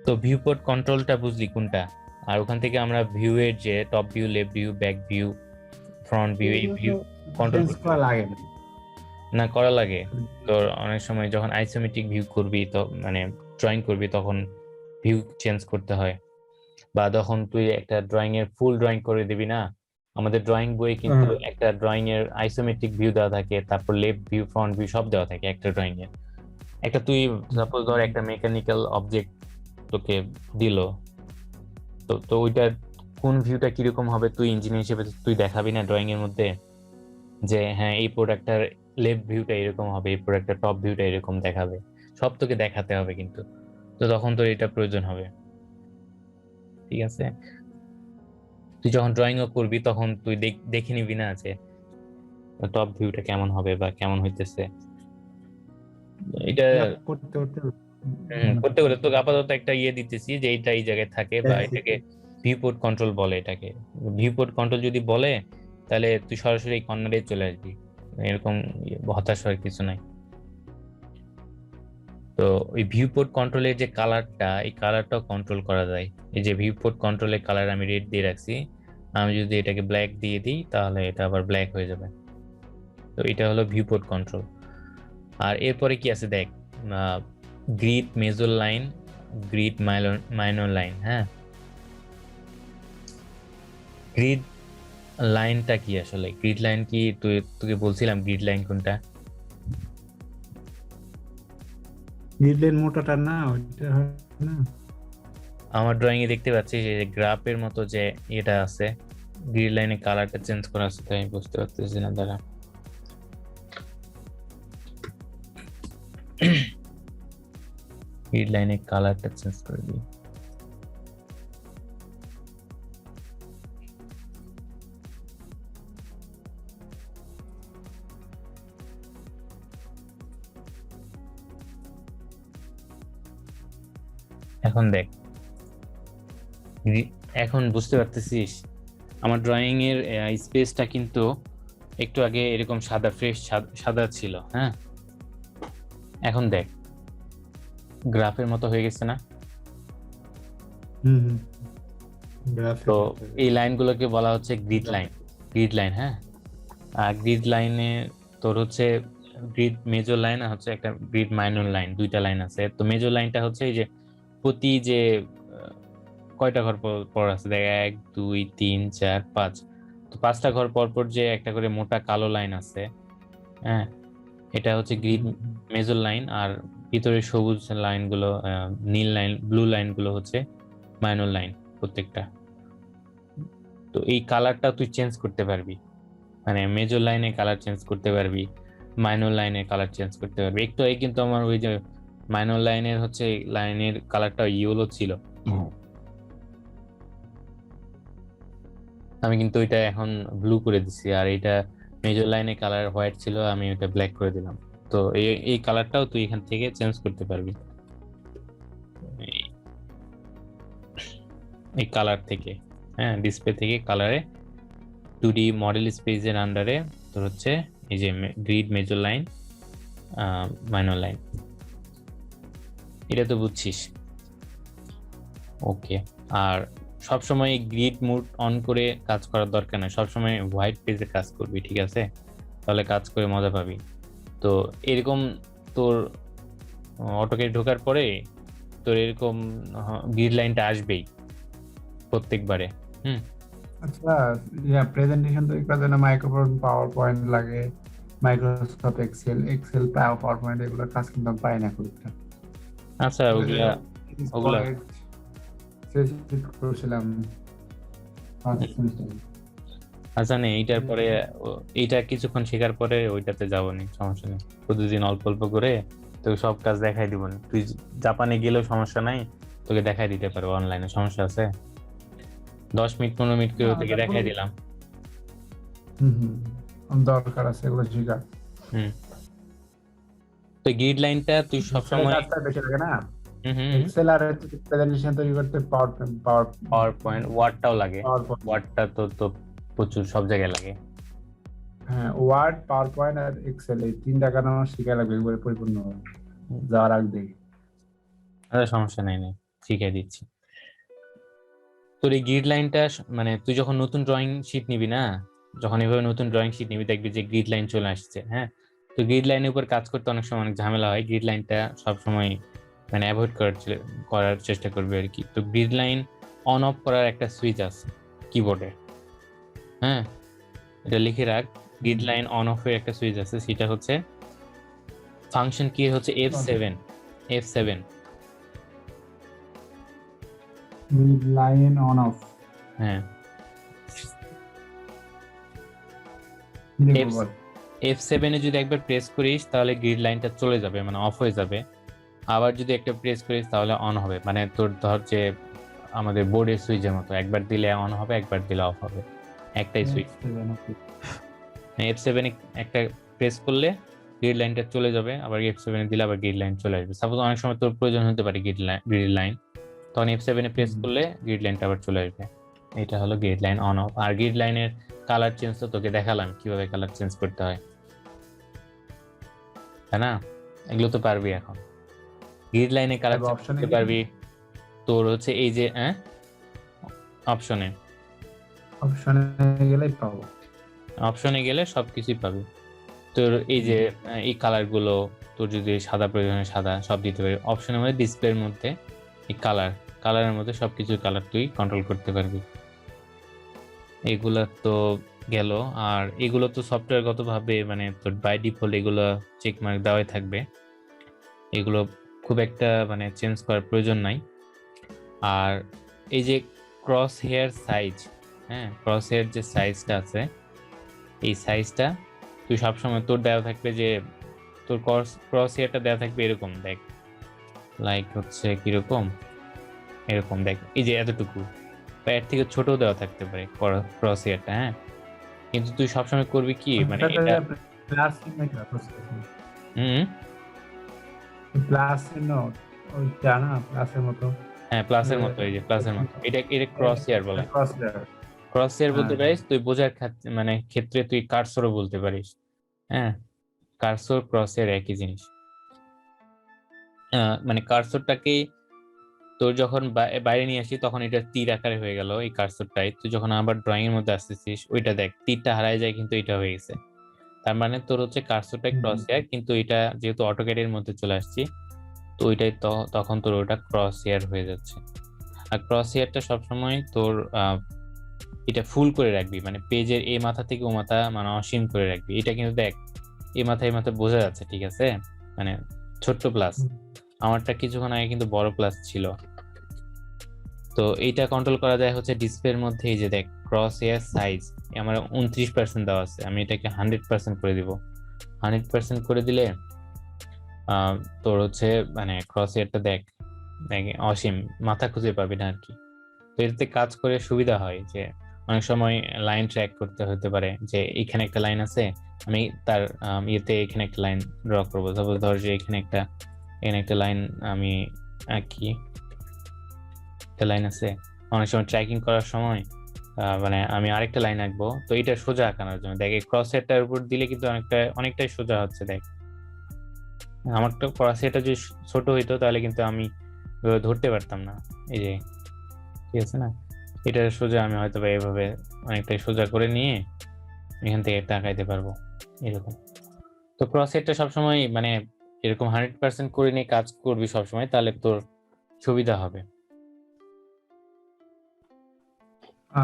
তো তো ভিউপোর্ট কন্ট্রোলটা বুঝলি কোনটা? আর ওখান থেকে আমরা ভিউ এর যে top view, left view, back view, front view, এই ভিউ কন্ট্রোল চেঞ্জ করা লাগে না। না করা লাগে। তোর অনেক সময় যখন আইসোমেট্রিক ভিউ করবি, তো মানে ড্রয়িং করবি, তখন ভিউ চেঞ্জ করতে হয়। বা যখন তুই একটা ড্রয়িং এর ফুল ড্রয়িং করে দিবি না, আমাদের ড্রয়িং বইয়ে কিন্তু একটা ড্রয়িং এর আইসোমেট্রিক ভিউ দেওয়া থাকে, তারপর লেফট ভিউ, ফ্রন্ট ভিউ সব দেওয়া থাকে একটা ড্রয়িং এর। একটা তুই সাপোজ ধর একটা মেকানিক্যাল অবজেক্ট তোকে দিল, তো তো ওইটা কোন ভিউটা কিরকম হবে তুই ইঞ্জিনিয়ার হিসেবে তুই দেখাবি না ড্রয়িং এর মধ্যে, যে হ্যাঁ এই প্রোডাক্টটার লেফট ভিউটা এরকম হবে, এই প্রোডাক্টটার টপ ভিউটা এরকম দেখাবে, সব তোকে দেখাতে হবে কিন্তু। তো তখন তোর এটা প্রয়োজন হবে, ঠিক আছে? তুই যখন ড্রয়িংও করবি তখন তুই দেখে নিবি না যে টপ ভিউটা কেমন হবে বা কেমন হইতেছে। এটা করতে করতে করতে গেলে তোকে আপাতত একটা ইয়ে দিতেছি যে এইটা এই জায়গায় থাকে, বা এটাকে ভিউপোর্ট কন্ট্রোল বলে। এটাকে ভিউপোর্ট কন্ট্রোল যদি বলে, তাহলে তুই সরাসরি এই কর্নারে চলে আসবি, এরকম হতাশ হওয়ার কিছু নাই। তো ওই ভিউপোর্ট কন্ট্রোলের যে কালারটা, এই কালারটাও কন্ট্রোল করা যায়। এই যে ভিউপোর্ট কন্ট্রোলের কালার আমি রেড দিয়ে রাখছি, আমি যদি এটাকে ব্ল্যাক দিয়ে দিই তাহলে এটা আবার ব্ল্যাক হয়ে যাবে। তো এটা হলো ভিউপোর্ট কন্ট্রোল। আর এরপরে কি আছে দেখ, grid major line, grid minor line. হ্যাঁ, গ্রিড লাইনটা কি আসলে? গ্রিড লাইন কি তোকে বলছিলাম গ্রিড লাইন কোনটা? গ্রিড লাইন মোটাটা না, ওইটা হয় না? আমার ড্রয়িং এ দেখতে পাচ্ছি যে গ্রাফের মতো যে এটা আছে, গ্রিড লাইনের কালারটা চেঞ্জ করা আছে, তাই আমি বুঝতে পারতেছি না। দাঁড়া, গ্রিড লাইনের কালারটা চেঞ্জ করে দিই। এখন দেখ, এখন বুঝতে পারতেছিস আমার ড্রয়িং এর স্পেসটা কিন্তু একটু আগে এরকম সাদা, ফ্রেশ সাদা ছিল। হ্যাঁ, এখন দেখ গ্রাফের মতো হয়ে গেছে না? তো এই লাইনগুলোকে বলা হচ্ছে গ্রিড লাইন। গ্রিড লাইন, হ্যাঁ। আর গ্রিড লাইনে তোর হচ্ছে গ্রিড মেজর লাইন আর হচ্ছে একটা গ্রিড মাইনর লাইন, দুইটা লাইন আছে। তো মেজর লাইনটা হচ্ছে এই যে প্রতি যে কয়টা ঘর পর আছে দেখ, 1 2 3 4 5, তো 5টা ঘর পর পর যে একটা করে মোটা কালো লাইন আছে, হ্যাঁ, এটা হচ্ছে গ্রিড মেজর লাইন। আর ভিতরে সবুজ লাইনগুলো, নীল লাইন, ব্লু লাইনগুলো হচ্ছে মাইনর লাইন প্রত্যেকটা। তো এই কালারটা তুই চেঞ্জ করতে পারবি, মানে মেজর লাইনে কালার চেঞ্জ করতে পারবি, মাইনর লাইনে কালার চেঞ্জ করতে পারবি। একটু আগে কিন্তু আমার ওই যে মাইনর লাইনের হচ্ছে লাইনের কালারটা ইয়েলো ছিল, আমি কিন্তু ওইটা এখন ব্লু করে দিছি। আর এটা মেজর লাইনে কালার হোয়াইট ছিল, আমি ওটা ব্ল্যাক করে দিলাম। তো এই কালারটাও তুই এখান থেকে চেঞ্জ করতে পারবি, এই কালার থেকে। হ্যাঁ, ডিসপ্লে থেকে কালারে 2D মডেল স্পেসের আন্ডারে তোর হচ্ছে এই যে grid major line, minor line, এটা তো বুঝছিস? ওকে। আর সবসময় গ্রিড মোড অন করে কাজ করার দরকার নেই, সবসময় হোয়াইট পেজে কাজ করবি, ঠিক আছে? তাহলে কাজ করে মজা পাবি। তো এরকম তোর অটোক্যাড ঢোকার পরে তোর এরকম গ্রিড লাইনটা আসবেই প্রত্যেকবারে। আচ্ছা, প্রেজেন্টেশন তৈরি করার জন্য মাইক্রোসফট পাওয়ার পয়েন্ট লাগে, মাইক্রোসফট এক্সেল পাওয়ার পয়েন্ট, এগুলো কাজ কিন্তু আমি পাই না খুব একটা। আচ্ছা, ওগুলা করছিলাম আচ্ছা নেই, এইটার পরে এইটা কিছুক্ষণ শেখার পরে ওইটাতে যাবনি, সমস্যা নেই। প্রতিদিন অল্প অল্প করে তোকে সব কাজ দেখাই দিব। তুই জাপানে গেলেও সমস্যা নাই, তোকে দেখাই দিতে পারবো অনলাইনে, সমস্যা আছে? 10 মিনিট 15 মিনিট করে তোকে দেখাই দিলাম। দরকার আছে এগুলো শেখা। তো গ্রিড লাইনটা তুই সবসময় বেশি লাগে না, এক্সেল আর প্রেজেন্টেশন তৈরি করতে পাওয়ার পয়েন্ট ওয়ার্ডটাও লাগে। ওয়ার্ডটা তো প্রচুর সব জায়গায় লাগে। হ্যাঁ, ওয়ার্ড, পাওয়ার পয়েন্ট আর এক্সেল, এই তিনটা কারণ আমার শিখা লাগবে একবারে পরিপূর্ণ যাওয়ার আগে। আরে সমস্যা নাই। শিখিয়ে দিচ্ছি। তোর এই গ্রিড লাইনটা মানে তুই যখন নতুন ড্রয়িং শিট নিবি না, যখন এভাবে নতুন ড্রয়িং শিট নিবি দেখবি যে গ্রিড লাইন চলে আসছে। হ্যাঁ, তো গ্রিড লাইনের উপর কাজ করতে অনেক সময় অনেক ঝামেলা হয়। গ্রিড লাইনটা সবসময় মানে অ্যাভয়েড করার চেষ্টা করবে আর কি। তো গ্রিড লাইন অন অফ করার একটা সুইচ আছে কিবোর্ডে। হ্যাঁ, এটা লিখে রাখ, গ্রিড লাইন অন অফ এর একটা সুইচ আছে, সেটা হচ্ছে ফাংশন কি হচ্ছে F7 লাইন অন অফ হ্যাঁ F7 এ যদি একবার প্রেস করিস তাহলে গ্রিড লাইনটা চলে যাবে, মানে অফ হয়ে যাবে। আবার যদি একটা প্রেস করিস তাহলে অন হবে, মানে তোর ধর যে আমাদের বোর্ডের সুইচের মতো, একবার দিলে অন হবে একবার দিলে অফ হবে, একটাই সুইচ। F7 এ একটা প্রেস করলে গ্রিড লাইনটা চলে যাবে, আবার F7 এ দিলে আবার গ্রিড লাইন চলে আসবে। সাপোজ অনেক সময় তোর প্রয়োজন হতে পারে গ্রিড লাইন, তখন F7 এ প্রেস করলে গ্রিড লাইনটা আবার চলে আসবে। এটা হলো গ্রিড লাইন অন অফ। আর গ্রিড লাইনের কালার চেঞ্জ তো তোকে দেখালাম কিভাবে কালার চেঞ্জ করতে হয়, তাই না? এগুলো তো পারবি এখন। গ্রিড লাইনে কালার চেঞ্জ করতে পারবি তোর হচ্ছে এই যে অপশনে গেলেই পাবো। অপশনে গেলে সবকিছুই পাবি। তোর এই যে এই কালার গুলো তোর যদি সাদা প্রয়োজন হয় সাদা সব দিতে পারবি অপশনের মধ্যে। ডিসপ্লের মধ্যে এই কালারের মধ্যে সবকিছু কালার তুই কন্ট্রোল করতে পারবি। এগুলা তো গেল। আর এগুলো তো সফটওয়্যারগত ভাবে মানে তোর বাই ডিফল্ট এগুলো চেক মার্ক দেওয়াই থাকবে, এগুলো খুব একটা মানে চেঞ্জ করার প্রয়োজন নাই। আর এই যে ক্রস হেয়ার সাইজ, হ্যাঁ ক্রস হেয়ার যে সাইজটা আছে এই সাইজটা তুই সবসময় তোর দেওয়া থাকবে যে তোর ক্রস হেয়ারটা দেওয়া থাকবে এরকম, দেখ লাইক হচ্ছে কিরকম এরকম, দেখ এই যে এতটুকু বা এর থেকে ছোট দেওয়া থাকতে পারে ক্রস হেয়ারটা। হ্যাঁ, কিন্তু তুই সবসময় করবি কি মানে এটা প্লাস চিহ্ন প্লাস চিহ্ন ওইটা না, প্লাসের মতো। হ্যাঁ প্লাসের মতো, এই যে প্লাসের মতো, এটা ক্রস হেয়ার বলে। ক্রস হেয়ার বলতে পারিস তুই বোঝার মানে ক্ষেত্রে তুই কার্সরও বলতে পারিস। হ্যাঁ, কার্সর ক্রস হেয়ার একই জিনিস। মানে কার্সরটাকে তোর যখন বাইরে নিয়ে আসি তখন এটা তীর আকারে হয়ে গেল এই কার্সরটাই, তুই যখন আবার ড্রয়িং এর মধ্যে আসতেছিস ওইটা দেখ তীরটা হারায় যায় কিন্তু এটা হয়ে গেছে। তার মানে তোর হচ্ছে কার্সরটাই ক্রস হেয়ার, কিন্তু এটা যেহেতু অটোক্যাড এর মধ্যে চলে আসছি তো ওইটাই তখন তোর ওটা ক্রস হেয়ার হয়ে যাচ্ছে। আর ক্রস হেয়ারটা সবসময় তোর এটা ফুল করে রাখবি, মানে পেজের এই মাথা থেকে ও মাথা মানে অসীম করে রাখবি। এটা কিন্তু দেখ এই মাথায় বোঝা যাচ্ছে, ঠিক আছে, মানে ছোট্ট প্লাস। আমারটা কিছুক্ষণ আগে কিন্তু বড় প্লাস ছিল। তো এইটা কন্ট্রোল করা যায় হচ্ছে ডিসপ্লের মধ্যে। এই যে দেখ ক্রস হেয়ার সাইজ আমার 29% দেওয়া আছে, আমি এটাকে 100% করে দিব। 100% করে দিলে তোর হচ্ছে মানে ক্রস হেয়ারটা দেখ অসীম, মাথা খুঁজে পাবি না আর কি। তো এটাতে কাজ করে সুবিধা হয় যে অনেক সময় লাইন ট্র্যাক করতে হতে পারে, যে এখানে একটা লাইন আছে আমি তার ইয়েতে এখানে একটা লাইন ড্র করবো। সাপোজ ধর যে এখানে একটা লাইন আমি আঁকি, একটা লাইন আছে, অনেক সময় ট্র্যাকিং করার সময় মানে আমি আরেকটা লাইন আঁকবো, তো এটা সোজা আঁকানোর জন্য দেখ এই ক্রস হেয়ারটার উপর দিলে কিন্তু অনেকটাই সোজা হচ্ছে। দেখ আমার তো ক্রস হেয়ারটা যদি ছোট হইতো তাহলে কিন্তু আমি ধরতে পারতাম না। এই যে ঠিক আছে না, এটা সোজা আমি হয়তো বা এভাবে অনেকটাই সোজা করে নিয়ে এখান থেকে তাকাইতে পারবো এরকম। তো ক্রস হেয়ারটা সবসময় মানে এরকম 100% করে নিয়ে কাজ করবি সবসময়, তাহলে তোর সুবিধা হবে।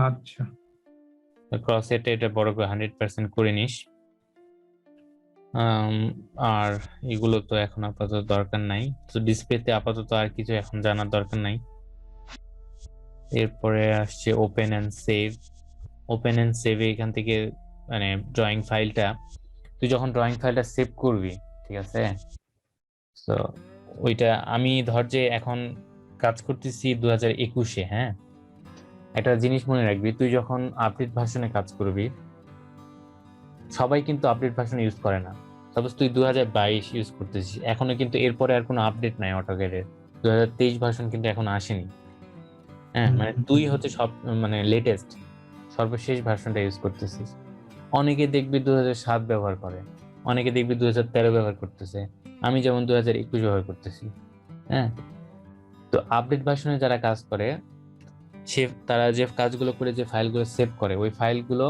আচ্ছা, ক্রস হেয়ারটা এটা বড় করে 100% করে নিস। আর এগুলো তো এখন আপাতত দরকার নাই, তো ডিসপ্লেতে আপাতত আর কিছু এখন জানার দরকার নাই। এরপরে আসছে open and save. Open and সেভে এখান থেকে মানে ড্রয়িং ফাইলটা তুই যখন ড্রয়িং ফাইলটা সেভ করবি, ঠিক আছে, তো ওইটা আমি ধর যে এখন কাজ করতেছি 2021-এ। হ্যাঁ, একটা জিনিস মনে রাখবি, তুই যখন আপডেট ভার্সনে কাজ করবি সবাই কিন্তু আপডেট ভার্সন ইউজ করে না। সাপোজ তুই 2022 ইউজ করতেছিস, এখনো কিন্তু এরপরে আর কোনো আপডেট নাই অটোক্যাডের, 2023 ভার্সন কিন্তু এখন আসেনি। হ্যাঁ, মানে তুই হচ্ছে সব মানে লেটেস্ট সর্বশেষ ভার্সনটা ইউজ করতেছিস। অনেকে দেখবি 2007 ব্যবহার করে, অনেকে দেখবি 2013 ব্যবহার করতেছে, আমি যেমন 2021 ব্যবহার করতেছি। হ্যাঁ, তো আপডেট ভার্সনে যারা কাজ করে তারা যে কাজগুলো করে যে ফাইলগুলো সেভ করে ওই ফাইলগুলো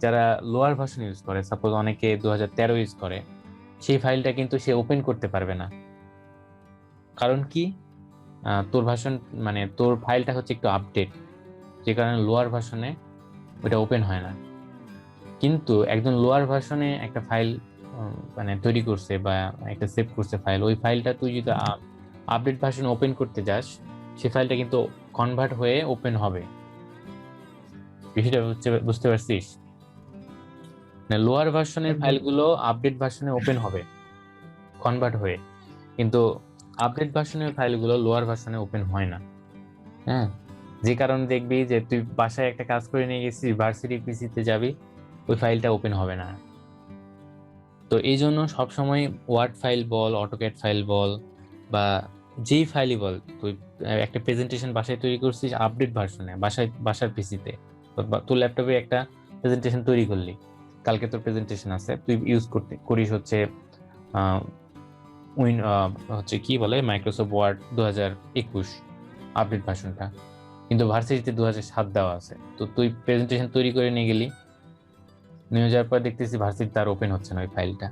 যারা লোয়ার ভার্সন ইউজ করে, সাপোজ অনেকে 2013 ইউজ করে, সেই ফাইলটা কিন্তু সে ওপেন করতে পারবে না। কারণ কি, তোর ভার্সন মানে তোর ফাইলটা হচ্ছে একটু আপডেট, যে কারণে লোয়ার ভার্সনে ওটা ওপেন হয় না। কিন্তু একজন লোয়ার ভার্সনে একটা ফাইল মানে তৈরি করছে বা একটা সেভ করছে ফাইল, ওই ফাইলটা তুই যদি আপডেট ভার্সন ওপেন করতে যাস, সেই ফাইলটা কিন্তু কনভার্ট হয়ে ওপেন হবে। বিষয়টা বুঝতে পারছিস? লোয়ার ভার্সনের ফাইলগুলো আপডেট ভার্সনে ওপেন হবে কনভার্ট হয়ে, কিন্তু আপডেট ভার্সনের ফাইলগুলো লোয়ার ভার্সনে ওপেন হয় না। হ্যাঁ, যে কারণে দেখবি যে তুই বাসায় একটা কাজ করে নিয়ে গেছিস, ভার্সিটি পিসিতে যাবি, ওই ফাইলটা ওপেন হবে না। তো এই জন্য সবসময় ওয়ার্ড ফাইল বল, অটোক্যাড ফাইল বল, বা যেই ফাইলই বল, তুই একটা প্রেজেন্টেশন বাসায় তৈরি করছিস আপডেট ভার্সনে, বাসার পিসিতে, তোর ল্যাপটপে একটা প্রেজেন্টেশন তৈরি করলি, কালকে তোর প্রেজেন্টেশন আছে, তুই ইউজ করিস হচ্ছে হচ্ছে কি বলে মাইক্রোসফট ওয়ার্ড 2021 আপডেট ভার্সনটা, কিন্তু ভার্সিটিতে 2007 দেওয়া আছে। তো তুই প্রেজেন্টেশন তৈরি করে নিয়ে গেলি, নিয়ে যাওয়ার পর দেখতেছি ভার্সিটি তার ওপেন হচ্ছে না ওই ফাইলটা।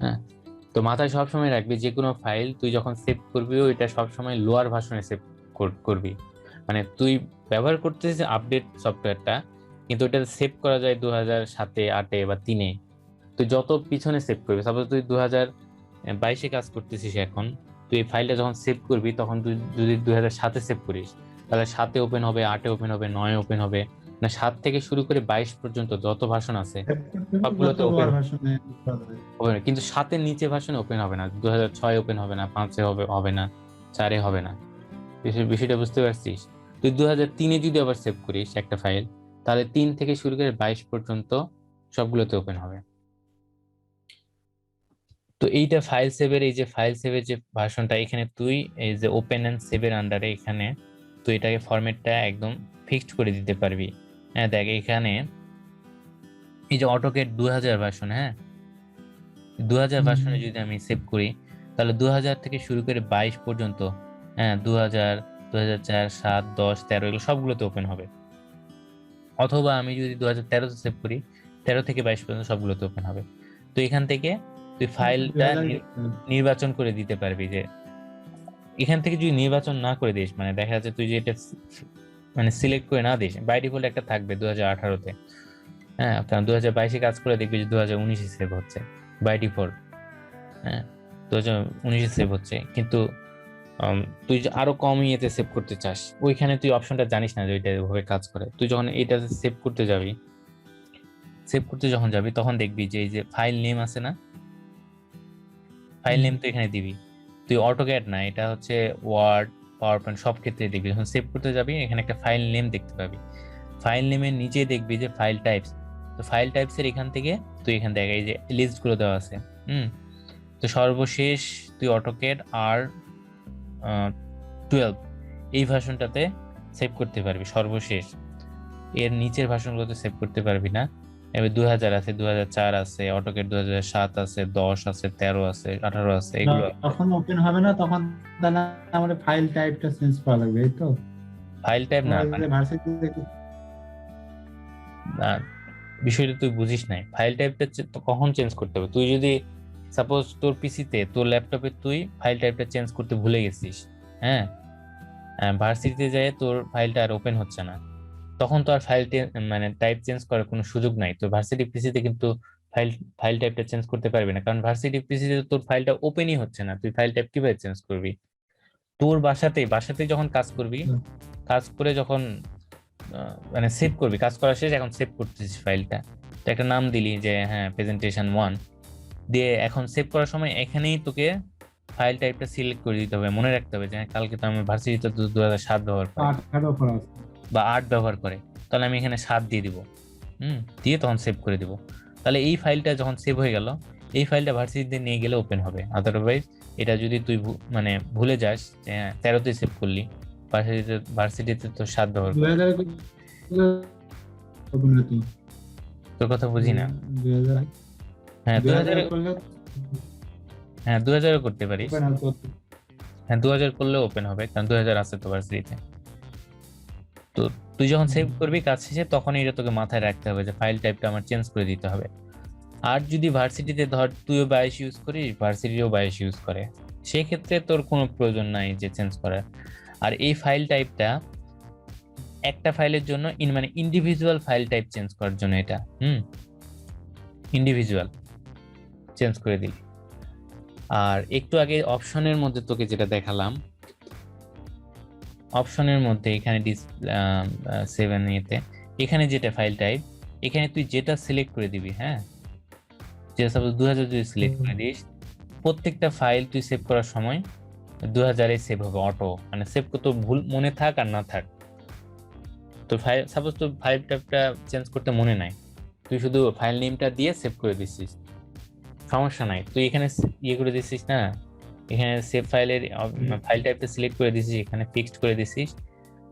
হ্যাঁ, তো মাথায় সবসময় রাখবি যে কোনো ফাইল তুই যখন সেভ করবি ওইটা সবসময় লোয়ার ভার্সনে সেভ করবি। মানে তুই ব্যবহার করতেছিস আপডেট সফটওয়্যারটা, কিন্তু ওটা সেভ করা যায় 2007-এ, 8-এ বা 3-এ। তুই যত পিছনে সেভ করবি, সাপোজ তুই 2022-এ কাজ করতেছিস এখন, তুই এই ফাইলটা যখন সেভ করবি তখন তুই যদি 2007-এ সেভ করিস, তাহলে 7-এ ওপেন হবে, 8-এ ওপেন হবে, 9-এ ওপেন হবে, না 7 থেকে শুরু করে 22 পর্যন্ত যত ভার্সন আছে সবগুলোতে ওপেন হবে, কিন্তু 7-এর নিচে ভার্সনে ওপেন হবে না, 2006 ওপেন হবে না, 5-এ হবে না, 4-এ হবে না। বিষয়টা বুঝতে পারছিস? তুই 2003-এ যদি আবার সেভ করিস একটা ফাইল, তাহলে 3 থেকে শুরু করে 22 পর্যন্ত সবগুলোতে ওপেন হবে। তো এইটা ফাইল সেভের, এই যে ফাইল সেভের যে ভার্সনটা, এখানে তুই এই যে ওপেন এন্ড সেভের আন্ডারে এখানে তুই এটাকে ফরম্যাটটা একদম ফিক্সড করে দিতে পারবি। হ্যাঁ দেখ, এখানে এই যে অটোক্যাড 2000 ভার্সন, হ্যাঁ 2000 ভার্সনে যদি আমি সেভ করি, তাহলে 2000 থেকে শুরু করে 22 পর্যন্ত, হ্যাঁ 2000, 2004, 7, 10, 13 এগুলো সবগুলোতে ওপেন হবে। অথবা আমি যদি 2013-তে সেভ করি, 13 থেকে 22 পর্যন্ত সবগুলোতে ওপেন হবে। তো এখান থেকে তুই ফাইলটা নির্বাচন করে দিতে পারবি। যে এখান থেকে যদি নির্বাচন না করে দিস, মানে দেখা যাচ্ছে তুই যে এটা মানে সিলেক্ট করে না দিস, বাই ডিফল্ট একটা থাকবে 2018-তে, হ্যাঁ কারণ 2022-এ কাজ করে দেখবি যে 2019-এ সেভ হচ্ছে বাই ডিফল্ট, হ্যাঁ 2019-এ সেভ হচ্ছে। কিন্তু তুই যে আরো কম ইয়েতে সেভ করতে চাস, ওইখানে তুই অপশনটা জানিস না যে ওইটা এভাবে কাজ করে। তুই যখন এটা সেভ করতে যাবি তখন দেখবি যে এই যে ফাইল নেম আছে না, ফাইল নেম তো এখানে দিবি। তুই অটোক্যাড না, এটা হচ্ছে ওয়ার্ড, পাওয়ার পয়েন্ট, সব ক্ষেত্রে দেখবি যখন সেভ করতে যাবি এখানে একটা ফাইল নেম দেখতে পাবি। ফাইল নেমের নিচে দেখবি যে ফাইল টাইপস। তো ফাইল টাইপসের এখান থেকে তুই এখানে দেখ এই যে লিস্ট গুলো দেওয়া আছে। তো সর্বশেষ তুই অটোক্যাড R12 এই ভার্সনটাতে সেভ করতে পারবি সর্বশেষ, এর নিচের ভার্সনগুলোতে সেভ করতে পারবি না। এবার 2000 আছে, 2004 আছে, অটোক্যাড 2007 আছে, 10 আছে, 13 আছে, 18 আছে, এগুলো তখন ওপেন হবে না। তখন তাহলে আমাদের ফাইল টাইপটা চেঞ্জ করা লাগবে, এই তো? ফাইল টাইপ না, বিষয়টা তুই বুঝিস নাই। ফাইল টাইপটা কখন চেঞ্জ করতে হবে, তুই যদি সাপোজ তোর পিসিতে, তোর ল্যাপটপে তুই ফাইল টাইপটা চেঞ্জ করতে ভুলে গেছিস, হ্যাঁ ভার্সিটিতে যায় তোর ফাইলটা আর ওপেন হচ্ছে না, তখন তো আর মানে টাইপ চেঞ্জ করার কোনো সুযোগ নাই। তো ভার্সিটি পিসিতে কিন্তু ফাইল টাইপটা চেঞ্জ করতে পারবি না, কারণ ভার্সিটি পিসিতে তোর ফাইলটা ওপেনই হচ্ছে না, তুই ফাইল টাইপ কিভাবে চেঞ্জ করবি? তোর বাসাতে যখন কাজ করবি, কাজ করে যখন মানে সেভ করবি, কাজ করা শেষ, এখন সেভ করতেছিস ফাইলটা, তো একটা নাম দিলি যে হ্যাঁ প্রেজেন্টেশন 1 দিয়ে, এখন সেভ করার সময় এখানেই তোকে ফাইল টাইপটা সিলেক্ট করে দিতে হবে, মনে রাখতে হবে যে কালকে তো আমি ভার্সিটিতে 2007 ব্যবহার করি বা 8 ব্যবহার করে, তাহলে আমি এখানে 7 দিয়ে দিব, দিয়ে তখন সেভ করে দিব। তাহলে এই ফাইলটা যখন সেভ হয়ে গেল, এই ফাইলটা ভার্সিটিতে নিয়ে গেলে ওপেন হবে। আদারওয়াইজ এটা যদি তুই মানে ভুলে যাস যে 13-তে সেভ করলি, ভার্সিটিতে তো 7 ব্যবহার করি, তোর কথা বুঝি না। হ্যাঁ 2000 করতে পারিস, হ্যাঁ 2000 করলে ওপেন হবে, কারণ 2000 আছে তো ভার্সিটিতে। তো তুই যখন সেভ করবি কাজ শেষে, তখন এটা তোকে মাথায় রাখতে হবে যে ফাইল টাইপটা আমার চেঞ্জ করে দিতে হবে। আর যদি ভার্সিটিতে ধর তুইও 22 ইউজ করিস, ভার্সিটিও 22 ইউজ করে, সেক্ষেত্রে তোর কোনো প্রয়োজন নাই যে চেঞ্জ করার। আর এই ফাইল টাইপটা একটা ফাইলের জন্য মানে ইন্ডিভিজুয়াল ফাইল টাইপ চেঞ্জ করার জন্য এটা ইন্ডিভিজুয়াল চেঞ্জ করে দিলি। আর একটু আগে অপশনের মধ্যে তোকে যেটা দেখালাম, অপশনের মধ্যে এখানে 7 এতে এখানে যেটা ফাইল টাইপ, এখানে তুই যেটা সিলেক্ট করে দিবি, হ্যাঁ, যে সাপোজ 2000 যদি সিলেক্ট করে দিস, প্রত্যেকটা ফাইল তুই সেভ করার সময় 2000 সেভ হবে অটো, মানে সেভ করতে ভুল মনে থাক আর না থাক। তো ফাইল সাপোজ তোর ফাইল টাইপটা চেঞ্জ করতে মনে নাই, তুই শুধু ফাইল নেমটা দিয়ে সেভ করে দিছিস, সমস্যা নাই। তুই এখানে ইয়ে করে দিছিস না, এখানে সেভ ফাইলের ফাইল টাইপটা সিলেক্ট করে দিছিস, এখানে ফিক্সড করে দিছিস,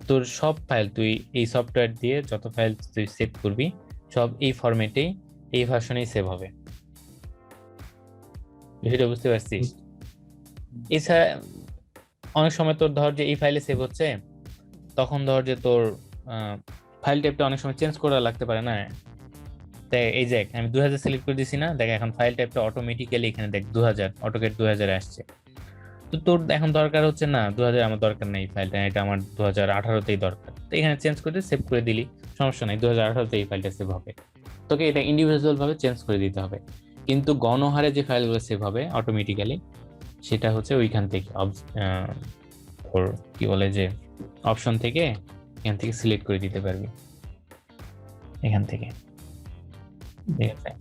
তোর সব ফাইল তুই এই সফটওয়্যার দিয়ে যত ফাইল তুই সেভ করবি সব এই ফরম্যাটেই এই ভার্সনেই সেভ হবে। বিষয়টা বুঝতে পারছিস? এছাড়া অনেক সময় তোর ধর যে এই ফাইলে সেভ হচ্ছে, তখন ধর যে তোর ফাইল টাইপটা অনেক সময় চেঞ্জ করা লাগতে পারে না। তাই এই যে আমি 2000 সিলেক্ট করে দিছি না, দেখ এখন ফাইল টাইপটা অটোমেটিক্যালি এখানে দেখ 2000 অটোকেট 2000 আসছে। তো তোর এখন দরকার হচ্ছে না 2000, আমার দরকার নেই ফাইলটা, এটা আমার 2018তেই দরকার, তো এখানে চেঞ্জ করে সেভ করে দিলি, সমস্যা নাই, 2018তে এই ফাইলটা সেভ হবে। তোকে এটা ইন্ডিভিজুয়াল ভাবে চেঞ্জ করে দিতে হবে। কিন্তু গণহারে যে ফাইলগুলো সেভ হবে অটোমেটিক্যালি, সেটা হচ্ছে ওইখান থেকে ওর কি বলে যে অপশন থেকে এখান থেকে সিলেক্ট করে দিতে পারবি, এখান থেকে। ঠিক আছে,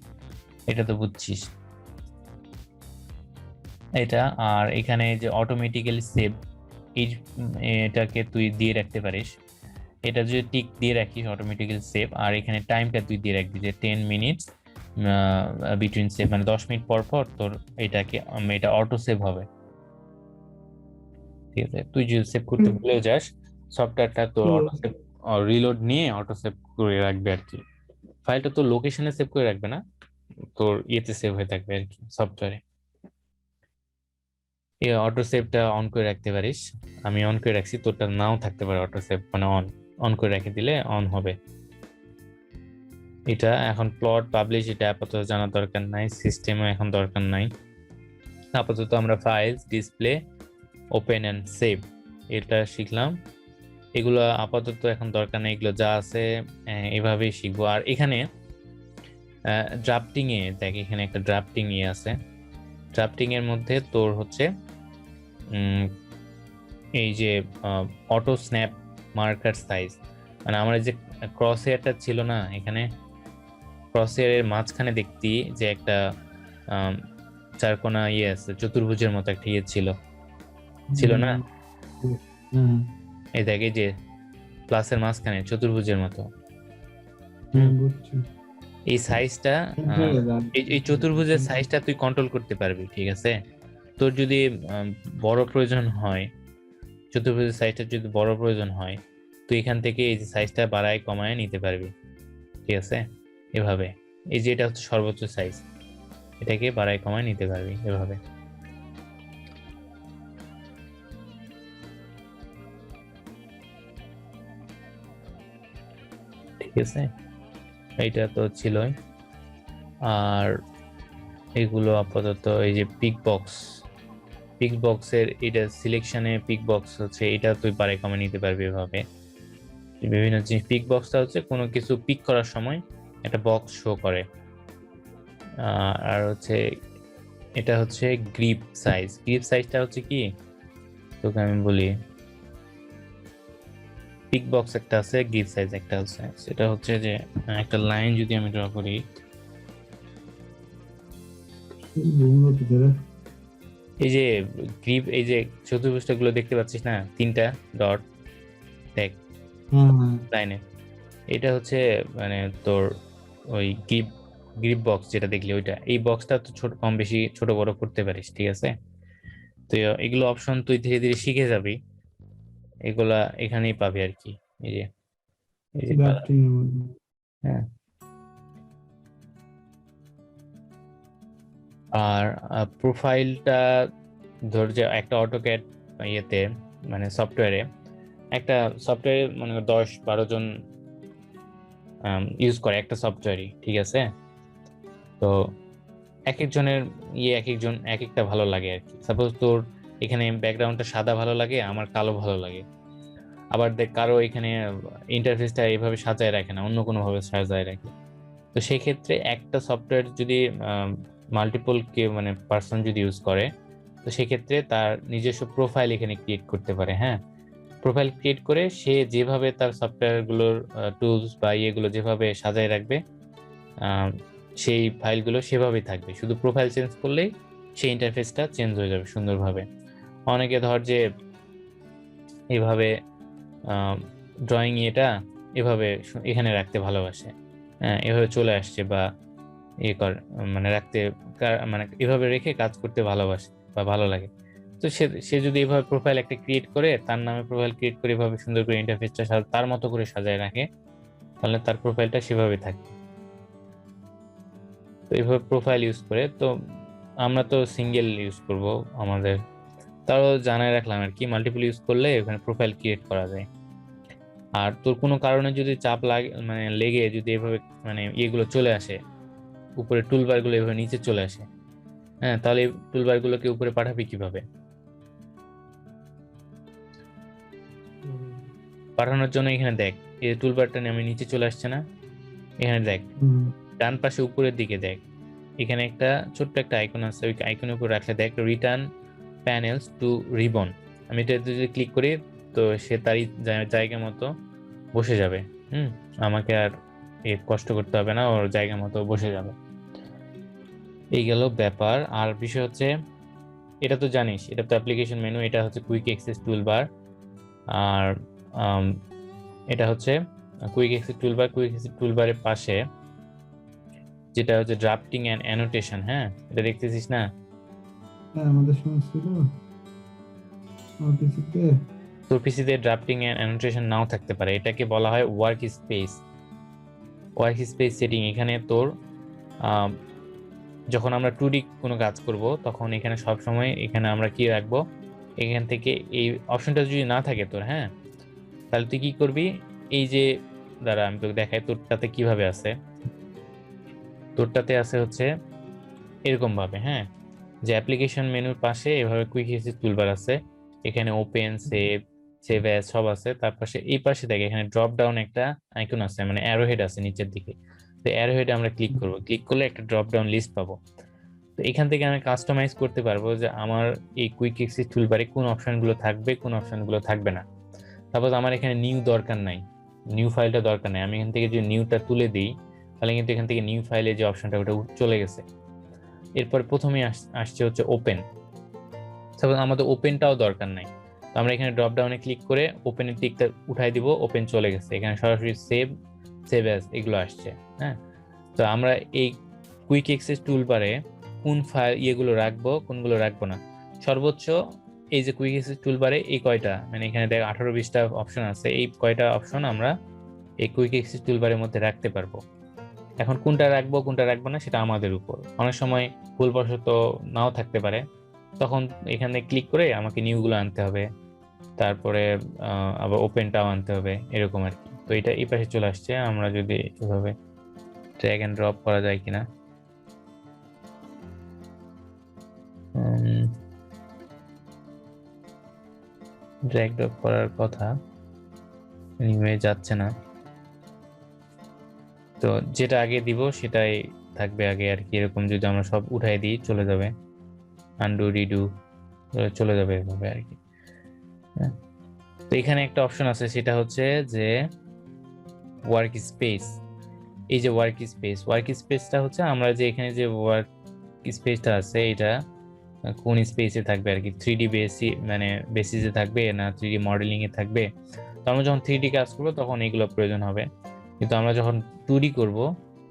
এটা তো বুঝছিস এটা। আর এখানে যে অটোমেটিক্যালি সেভ, এটাকে তুই দিয়ে রাখতে পারিস, এটা যদি টিক দিয়ে রাখিস অটোমেটিক্যালি সেভ, আর এখানে টাইমটা তুই দিয়ে রাখবি যে 10 মিনিটস বিটুইন সেভ, মানে 10 মিনিট পর পর তোর এটাকে এটা অটো সেভ হবে। ঠিক আছে, তুই যদি সেভ করতে ভুলেও যাস, সফটওয়্যারটা তোর অটো সেভ রিলোড নিয়ে অটো সেভ করে রাখবে আর কি। ফাইলটা তোর লোকেশনে সেভ করে রাখবে না, তোর ইয়েতে সেভ হয়ে থাকবে আর কি, সফটওয়্যারে। এই অটো সেভটা অন করে রাখতে পারিস, আমি অন করে রাখছি, তোরটা নাও থাকতে পারে অটো সেভ, মানে অন অন করে রেখে দিলে অন হবে। এটা এখন প্লট পাবলিশ এটা আপাতত জানার দরকার নাই, সিস্টেমও এখন দরকার নাই। আপাতত আমরা files display open and save এটা শিখলাম, এগুলো আপাতত এখন দরকার নেই, এগুলো যা আছে এভাবেই শিখবো। আর এখানে ড্রাফটিং এ দেখ, এখানে একটা ড্রাফটিং ইয়ে আছে, ড্রাফটিং এর মধ্যে তোর হচ্ছে এই যে অটো স্ন্যাপ মার্কার সাইজ, মানে আমার যে ক্রস হেয়ারটা ছিল না, এখানে ক্রস হেয়ারের মাঝখানে দেখতি যে একটা চারকোনা ইয়ে আছে, চতুর্ভুজের মতো একটা ইয়ে ছিল না, এই দেখ এই যে প্লাসের মাঝখানে চতুর্ভুজের মতো, এই সাইজটা, এই চতুর্ভুজের সাইজটা তুই কন্ট্রোল করতে পারবি। ঠিক আছে, তোর যদি বড় প্রয়োজন হয়, চতুর্ভুজের সাইজটা যদি বড় প্রয়োজন হয়, তুই এখান থেকে এই যে সাইজটা বাড়ায় কমায় নিতে পারবি। ঠিক আছে, এভাবে, এই যে এটা হচ্ছে সর্বোচ্চ সাইজ, এটাকে বাড়ায় কমায় নিতে পারবি এভাবে। ঠিক আছে, এইটা তো ছিলই। আর এগুলো আপাতত এই যে পিক বক্সের এটা সিলেকশনে পিক বক্স হচ্ছে, এটা তুই বাড়ায় কমায় নিতে পারবি এভাবে। বিভিন্ন জিনিস, পিক বক্সটা হচ্ছে কোনো কিছু পিক করার সময় একটা বক্স শো করে। আর হচ্ছে এটা হচ্ছে গ্রিপ সাইজটা হচ্ছে কি, তোকে আমি বলি, পিক বক্স একটা আছে, গ্রিপ সাইজ একটা আছে। সেটা হচ্ছে যে একটা লাইন যদি আমি ড্র করি, এই যে গ্রিপ, এই যে চতুর্ভুজটা গুলো দেখতে পাচ্ছিস না, 3টা ডট দেখ লাইনে, এটা হচ্ছে মানে তোর ওই গ্রিপ বক্স যেটা দেখলি ওইটা, এই বক্সটা তো ছোট কম বেশি ছোট বড় করতে পারিস। ঠিক আছে, তো এগুলো অপশন তুই ধীরে ধীরে শিখে যাবি, এগুলা এখানেই পাবি আর কি। এই যে হ্যাঁ, আর প্রোফাইলটা ধর যে একটা অটোক্যাড ইয়েতে মানে সফটওয়্যারে একটা সফটওয়্যারে মনে করো 10-12 জন ইউজ করে একটা সফটওয়্যারই, ঠিক আছে? তো এক একজনের এক একজন এক একটা ভালো লাগে আর কি। সাপোজ তোর এখানে ব্যাকগ্রাউন্ডটা সাদা ভালো লাগে, আমার কালো ভালো লাগে। আবার দেখ কারো এখানে ইন্টারফেসটা এইভাবে সাজায় রাখে না, অন্য কোনো ভাবে সাজায় রাখে। তো সেই ক্ষেত্রে একটা সফটওয়্যার যদি মাল্টিপল মানে পার্সন যদি ইউজ করে, তো সেক্ষেত্রে তার নিজস্ব প্রোফাইল এখানে ক্রিয়েট করতে পারে। হ্যাঁ, প্রোফাইল ক্রিয়েট করে সে যেভাবে তার সফটওয়্যারগুলোর টুলস বা ইয়েগুলো যেভাবে সাজায় রাখবে, সেই ফাইলগুলো সেভাবেই থাকবে। শুধু প্রোফাইল চেঞ্জ করলেই সেই ইন্টারফেসটা চেঞ্জ হয়ে যাবে সুন্দরভাবে। অনেকে ধর যে এভাবে ড্রয়িং এটা এভাবে এখানে রাখতে ভালোবাসে, হ্যাঁ, এভাবে চলে আসছে বা মানে রাখতে মানে এভাবে রেখে কাজ করতে ভালোবাসে বা ভালো লাগে। তো সে যদি এভাবে প্রোফাইল একটা ক্রিয়েট করে, তার নামে প্রোফাইল ক্রিয়েট করে এভাবে সুন্দর করে ইন্টারফেসটা তার মতো করে সাজায় রাখে, তাহলে তার প্রোফাইলটা সেভাবে থাকে। তো এইভাবে প্রোফাইল ইউজ করে, তো আমরা তো সিঙ্গেল ইউজ করব আমাদের, তাও জানাই রাখলাম আর কি। মাল্টিপল ইউজ করলে ওখানে প্রোফাইল ক্রিয়েট করা যায়। আর তোর কোনো কারণে যদি চাপ লাগে মানে লেগে যদি এভাবে মানে ইয়েগুলো চলে আসে, উপরে টুলবার গুলো এভাবে নিচে চলে আসে, হ্যাঁ, তাহলে টুলবার গুলোকে উপরে পাঠাবি কিভাবে? পাঠানোর জন্য এখানে দেখ, এই টুলবারটা আমি নিচে চলে আসছে না, এখানে দেখ ডান পাশে উপরের দিকে দেখ, এখানে একটা ছোট্ট একটা আইকন আছে, ওই আইকনের উপর রাখলে দেখ রিটার্ন প্যানেলস টু রিবন। আমি এটা যদি ক্লিক করি তো সে তারই জায়গা মতো বসে যাবে। আমাকে আর কষ্ট করতে হবে না, ওর জায়গা মতো বসে যাবে। এই গেল ব্যাপার। আর বিষয় হচ্ছে, এটা তো জানিস এটা তো অ্যাপ্লিকেশন মেনু, এটা হচ্ছে কুইক অ্যাক্সেস টুলবার। আর এটা হচ্ছে quick access toolbar. Quick access টুলবারের পাশে যেটা হচ্ছে ড্রাফটিং এন্ড অ্যানোটেশন, হ্যাঁ, এটা দেখতেছিস না? আমাদের সমস্যা ছিল আমার পিসিতে। তোর পিসিতে ড্রাফটিং এন্ড অ্যানোটেশন নাও থাকতে পারে, এটাকে বলা হয় work space. Work space setting এখানে তোর যখন আমরা 2D কোনো কাজ করব তখন এখানে সব সময় এখানে আমরা কি রাখবো, এখান থেকে এই অপশনটা যদি না থাকে তোর, হ্যাঁ, তাহলে তুই কি করবি, এই যে দাঁড়া আমি তোকে দেখাই তোরটাতে কিভাবে আছে। তোরটাতে আছে হচ্ছে এরকম ভাবে, হ্যাঁ, যে অ্যাপ্লিকেশন মেনুর পাশে এভাবে কুইক অ্যাক্সেস টুলবার আছে, এখানে ওপেন, সেভ, সেভ অ্যাজ সব আছে। তার পাশে এই পাশে দেখে এখানে ড্রপ ডাউন একটা আইকন আছে, মানে অ্যারো হেড আছে নিচের দিকে। তো অ্যারো হেডে আমরা ক্লিক করব, ক্লিক করলে একটা ড্রপ ডাউন লিস্ট পাবো। তো এখান থেকে আমি কাস্টমাইজ করতে পারবো যে আমার এই কুইক অ্যাক্সেস টুলবারে কোন অপশনগুলো থাকবে, কোন অপশনগুলো থাকবে না। সাপোজ আমার এখানে নিউ দরকার নাই, নিউ ফাইলটা দরকার নাই, আমি এখান থেকে যদি নিউটা তুলে দিই তাহলে কিন্তু এখান থেকে নিউ ফাইলে যে অপশনটা ওটা চলে গেছে। এরপর প্রথমে আসছে হচ্ছে ওপেন। সাপোজ আমাদের ওপেনটাও দরকার নাই, তো আমরা এখানে ড্রপ ডাউনে ক্লিক করে ওপেনের টিকটা উঠাই দিব, ওপেন চলে গেছে। এখানে সরাসরি সেভ, সেভ অ্যাজ এগুলো আসছে। হ্যাঁ, তো আমরা এই কুইক অ্যাক্সেস টুলবারে কোন ফাইল ইয়েগুলো রাখবো, কোনগুলো রাখবো না, সর্বোচ্চ এই যে কুইক অ্যাক্সেস টুলবারে এই কয়টা, মানে এখানে দেখ 18-20টা অপশন আছে, এই কয়টা অপশন আমরা এই কুইক অ্যাক্সেস টুলবারের মধ্যে রাখতে পারবো। এখন কোনটা রাখবো কোনটা রাখবো না সেটা আমাদের উপর, অনেক সময় ভুলবশত নাও থাকতে পারে, তখন এখানে ক্লিক করে আমাকে নিউগুলো আনতে হবে, তারপরে আবার ওপেনটাও আনতে হবে, এরকম আর কি। তো এটা এই পাশে চলে আসছে, আমরা যদি এভাবে ড্র্যাগ এন্ড ড্রপ করা যায় কিনা, ড্র্যাগ ড্রপ করার কথা এনিওয়ে যাচ্ছে না, তো যেটা আগে দিব সেটাই থাকবে আগে আর কি। এরকম যদি আমরা সব উঠাই দিই চলে যাবে, আনডু রিডু চলে যাবে এভাবে আর কি। তো এখানে একটা অপশন আছে, সেটা হচ্ছে যে ওয়ার্ক স্পেস। এই যে ওয়ার্ক স্পেস, ওয়ার্ক স্পেসটা হচ্ছে আমরা যে এখানে যে ওয়ার্ক স্পেসটা আছে এটা কোন স্পেসে থাকবে আর কি, 3D মানে বেসিসে থাকবে না 3D মডেলিং এ থাকবে। তো আমরা যখন 3D কাজ করবো তখন এগুলো প্রয়োজন হবে, কিন্তু আমরা যখন 2D করব,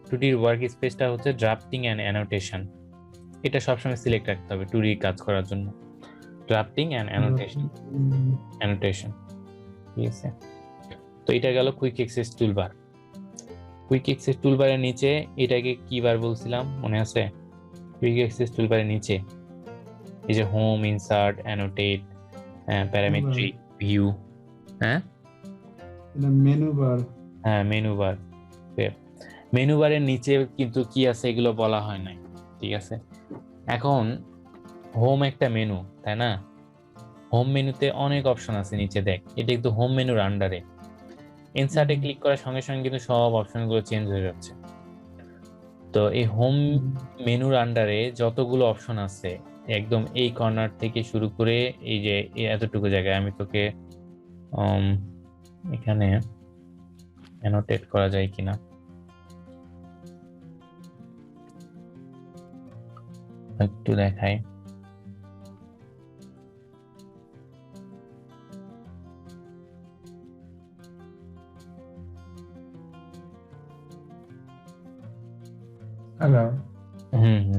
2D ওয়ার্ক স্পেসটা হচ্ছে ড্রাফটিং এন্ড অ্যানোটেশন, এটা সবসময় সিলেক্ট রাখতে হবে 2D কাজ করার জন্য, ড্রাফটিং এন্ড অ্যানোটেশন, ঠিক আছে। তো এটা গেল quick access toolbar. Quick access টুলবারের নিচে এটাকে কি বার বলছিলাম মনে আছে? কুইক অ্যাক্সেস টুলবারের নিচে এই যে হোম, ইনসার্ট, অ্যানোটেট, প্যারামেট্রি, ভিউ, হ্যাঁ মেনু বার। হ্যাঁ মেনু বার। মেনু বারের নিচে কিন্তু কি আছে এগুলো বলা হয় নাই, ঠিক আছে। এখন হোম একটা মেনু, তাই না? হোম মেনুতে অনেক অপশন আছে, নিচে দেখ, এটা কিন্তু হোম মেনুর আন্ডারে। ইনসার্টে ক্লিক করার সঙ্গে সঙ্গে কিন্তু সব অপশনগুলো চেঞ্জ হয়ে যাচ্ছে। তো এই হোম মেনুর আন্ডারে যতগুলো অপশন আছে একদম এই কর্নার থেকে শুরু করে এই যে এতটুকু জায়গায় আমি তোকে এখানে অ্যানোটেট করা যায় কিনা একটু দেখাই। হ্যালো,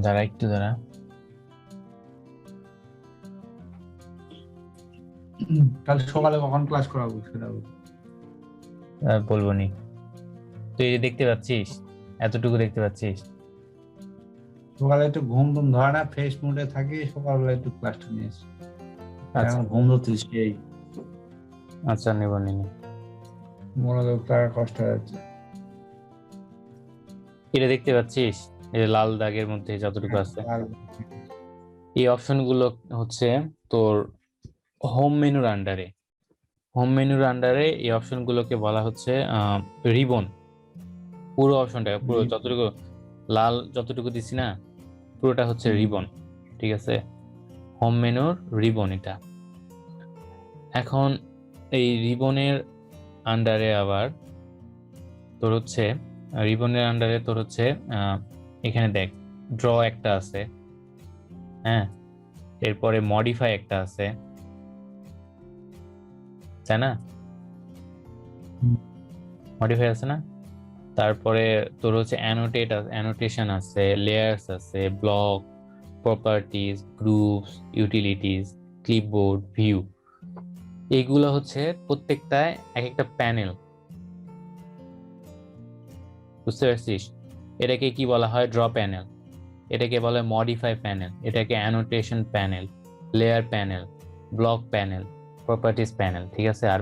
দাঁড়া একটু দাঁড়া। কাল সকালে কখন ক্লাস করাবো সেটা বল। বলবো নি। তুই এই যে দেখতে পাচ্ছিস, এতটুকু দেখতে পাচ্ছিস, সকালে একটু ঘুম টুম ধরে না, ফ্রেশ মুডে থাকি, সকালবেলা একটু ক্লাসটা নিয়ে আসি। আচ্ছা এখন ঘুম ধরছিস এই আচ্ছা নেব নি। মনোযোগটা কষ্ট হয়ে যাচ্ছে। এটা দেখতে পাচ্ছিস, এই যে লাল দাগের মধ্যে যতটুকু আছে, এই অপশনগুলো হচ্ছে তোর হোম মেনুর আন্ডারে। হোম মেনুর আন্ডারে এই অপশনগুলোকে বলা হচ্ছে রিবন। পুরো অপশনটা, পুরো যতটুকু লাল যতটুকু দিছি না, পুরোটা হচ্ছে রিবন, ঠিক আছে। হোম মেনুর রিবন এটা। এখন এই রিবনের আন্ডারে আবার তোর হচ্ছে এখানে দেখ, ড্র একটা আছে, হ্যাঁ, এরপরে মডিফাই একটা আছে, তাই না? মডিফাই আছে না? তারপরে তোর হচ্ছে অ্যানোটেশন আছে, লেয়ার্স আছে, block, properties, groups, utilities, clipboard, view. এগুলো হচ্ছে প্রত্যেকটায় এক একটা প্যানেল, বুঝতে পারছিস? এটাকে কি বলা হয়? Draw panel. এটাকে বলে মডিফাই প্যানেল, এটাকে annotation panel, layer panel, block panel, properties panel, ঠিক আছে। আর